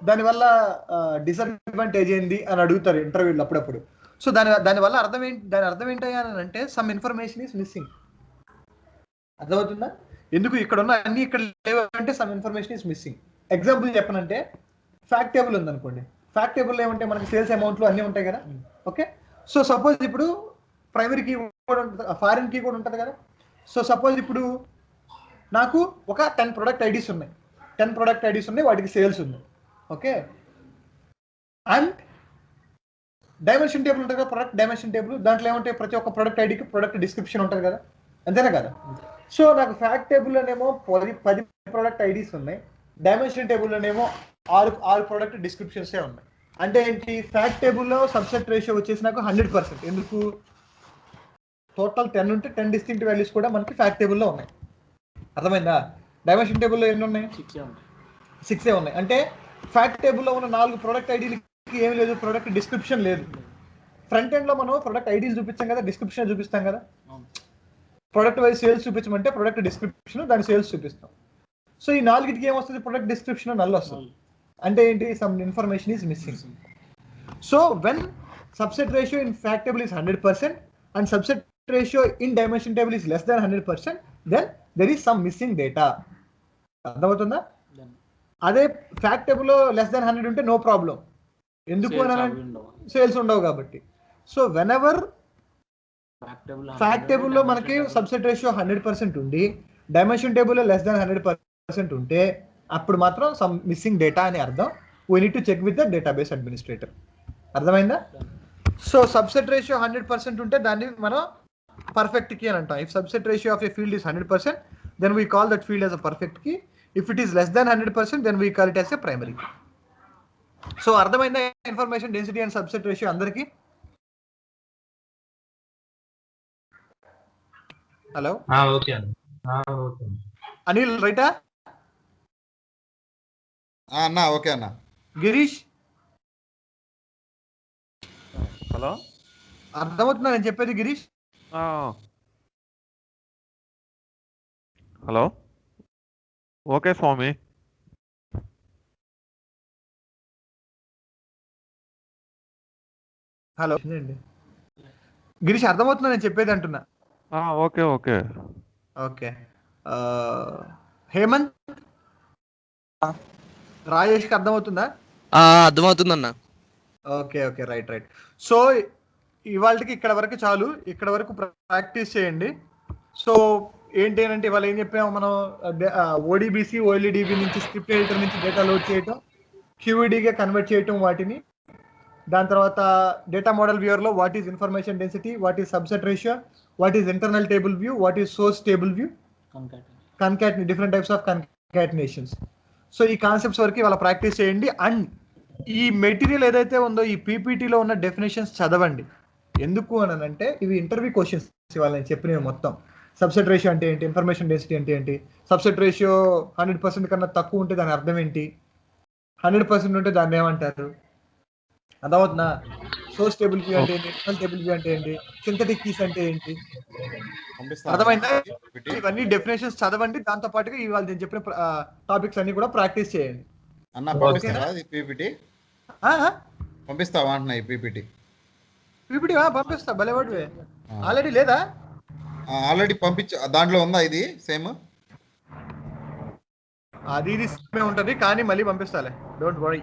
దానివల్ల disadvantage ఏంది అని అడుగుతారు ఇంటర్వ్యూలో అప్పుడప్పుడు. సో దానివల్ల దాని అర్థం ఏంటి అని అంటే సమ్ ఇన్ఫర్మేషన్ ఈస్ మిస్సింగ్. అర్థమవుతుందా? ఎందుకు ఇక్కడ ఉన్న అన్ని ఇక్కడ లేవంటే some information is missing. Example చెప్పనంటే ఫ్యాక్ట్ టేబుల్ ఉందనుకోండి. ఫ్యాక్ట్ టేబుల్ ఏమంటే మనకి సేల్స్ అమౌంట్లు అన్నీ ఉంటాయి కదా. ఓకే, సో సపోజ్ ఇప్పుడు ప్రైమరీ కీ కూడా ఉంటుంది, ఫారిన్ కీ కూడా ఉంటుంది కదా. సో సపోజ్ ఇప్పుడు నాకు ఒక 10 ప్రొడక్ట్ ఐడీస్ ఉన్నాయి. 10 ప్రొడక్ట్ ఐడీస్ ఉన్నాయి, వాటికి సేల్స్ ఉంది. ఓకే, అండ్ డైమెన్షన్ టేబుల్ ఉంటుంది కదా, ప్రొడక్ట్ డైమెన్షన్ టేబుల్. దాంట్లో ఏమంటే ప్రతి ఒక్క ప్రొడక్ట్ ఐడికి ప్రొడక్ట్ డిస్క్రిప్షన్ ఉంటుంది కదా, అంతేనా కదా? సో నాకు ఫ్యాక్ట్ టేబుల్లోనేమో 10 ప్రొడక్ట్ ఐడీస్ ఉన్నాయి, డైమెన్షన్ టేబుల్లోనేమో 6 ప్రొడక్ట్ డిస్క్రిప్షన్సే ఉన్నాయి. అంటే ఏంటి? ఫ్యాక్ట్ టేబుల్లో సబ్సెట్ రేషియో వచ్చేసి నాకు 100%. ఎందుకు? టోటల్ 10 ఉంటే 10 డిస్టింక్ట్ వాల్యూస్ కూడా మనకి ఫ్యాక్ట్ టేబుల్లో ఉన్నాయి. అర్థమైందా? డైమెన్షన్ టేబుల్లో ఎన్ని ఉన్నాయి? 6 ఉన్నాయి. అంటే ఫ్యాక్ట్ టేబుల్లో ఉన్న 4 ప్రొడక్ట్ ఐడీలకి ఏం లేదు, ప్రొడక్ట్ డిస్క్రిప్షన్ లేదు. ఫ్రంట్ ఎండ్ లో మనం ప్రొడక్ట్ ఐడీలు చూపించాం కదా, డిస్క్రిప్షన్ చూపిస్తాం కదా. ప్రొడక్ట్ వైజ్ సేల్స్ చూపించమంటే ప్రొడక్ట్ డిస్క్రిప్షన్, దాని సేల్స్ చూపిస్తాం. సో ఈ 4కి ఏమొస్తుంది? ప్రొడక్ట్ డిస్క్రిప్షన్ నల్ వస్తుంది. అంటే ఏంటి? Some information is missing. So when subset ratio in fact table is 100% and subset ratio in dimension table is less than 100%, then there is some missing data. అర్థమవుతుందా? అదే fact టేబుల్లో less than 100 ఉంటే no problem. ఎందుకు అని? Sales ఉండవు కాబట్టి. So when ever fact టేబుల్లో మనకి సబ్సెట్ రేషియో 100% ఉండి డైమెన్షన్ టేబుల్లో లెస్ దాన్ 100% ఉంటే అప్పుడు మాత్రం సమ్ మిస్సింగ్ డేటా అని అర్థం. We need to check with the database administrator. అర్థమైందా? సో సబ్సెట్ రేషియో 100% ఉంటే దాన్ని మనం పర్ఫెక్ట్ కీ అని అంటాం. If subset ratio of a field is 100%, then we call that field as a perfect key. If it is less than 100%, then we call it as a primary key. So అర్థమైందా information density and subset ratio అందరికీ? Hello, okay Anil రైటా? అన్న okay అన్న. Girish hello, అర్థమవుతుందా నేను చెప్పేది Girish? Hello, okay Swami. Hello Girish అర్థమవుతుందా నేను చెప్పేది అంటున్నా? Okay okay okay. హేమంత్, రాజేష్కి అర్థమవుతుందా? అర్థమవుతుందన్న. Okay okay, right right. So ఇవాళకి ఇక్కడ వరకు చాలు. ఇక్కడ వరకు ప్రాక్టీస్ చేయండి. సో ఏంటి అంటే ఇవాళ ఏం చెప్పాము మనం? ఓడిబిసి ఓఎల్ఈడిబి నుంచి స్క్రిప్ట్ ఎడిటర్ నుంచి డేటా లోడ్ చేయటం, క్యూఈడిగా కన్వర్ట్ చేయటం వాటిని. దాని తర్వాత డేటా మోడల్ వ్యూవర్లో what is information density, what is subset ratio, what is internal table view, what is source table view, different types of concatenations. So ఈ కాన్సెప్ట్స్ వరకు ఇవాళ ప్రాక్టీస్ చేయండి. అండ్ ఈ మెటీరియల్ ఏదైతే ఉందో ఈ పీపీటీలో ఉన్న డెఫినేషన్స్ చదవండి. ఎందుకు అని అంటే ఇవి ఇంటర్వ్యూ క్వశ్చన్స్ ఇవాళ నేను చెప్పినవి మొత్తం. సబ్సెట్ రేషియో అంటే ఏంటి, ఇన్ఫర్మేషన్ డెన్సిటీ అంటే ఏంటి, సబ్సెట్ రేషియో 100% కన్నా తక్కువ ఉంటే దాని అర్థం ఏంటి, 100% ఉంటే దాన్ని ఏమంటారు? అర్థమవుతుందా? సోర్స్ టేబుల్ వ్యూ అంటే ఏంటి, ఎక్స్టర్నల్ టేబుల్ వ్యూ అంటే ఏంటి, సింథటిక్ కీస్ అంటే ఏంటి, అర్థమైందా? ఇవన్నీ డెఫినేషన్స్ చదవండి, దాంతో పాటుగా ఇవాళ నేను చెప్పిన టాపిక్స్ అన్ని కూడా ప్రాక్టీస్ చేయండి. అన్న పంపిస్తావా ఈ పీపీటీ? పంపిస్తావా అంటున్నా ఈ పీపీటీ? పీపీటీ పంపిస్తా, భలేవాడివే. ఆల్రెడీ లేదా? ఆల్రెడీ పంపించు. దాంట్లో ఉందా ఇది సేమ్? అది ఇది సేమే ఉంటుంది, కానీ మళ్ళీ పంపిస్తాలే, డోంట్ వరీ.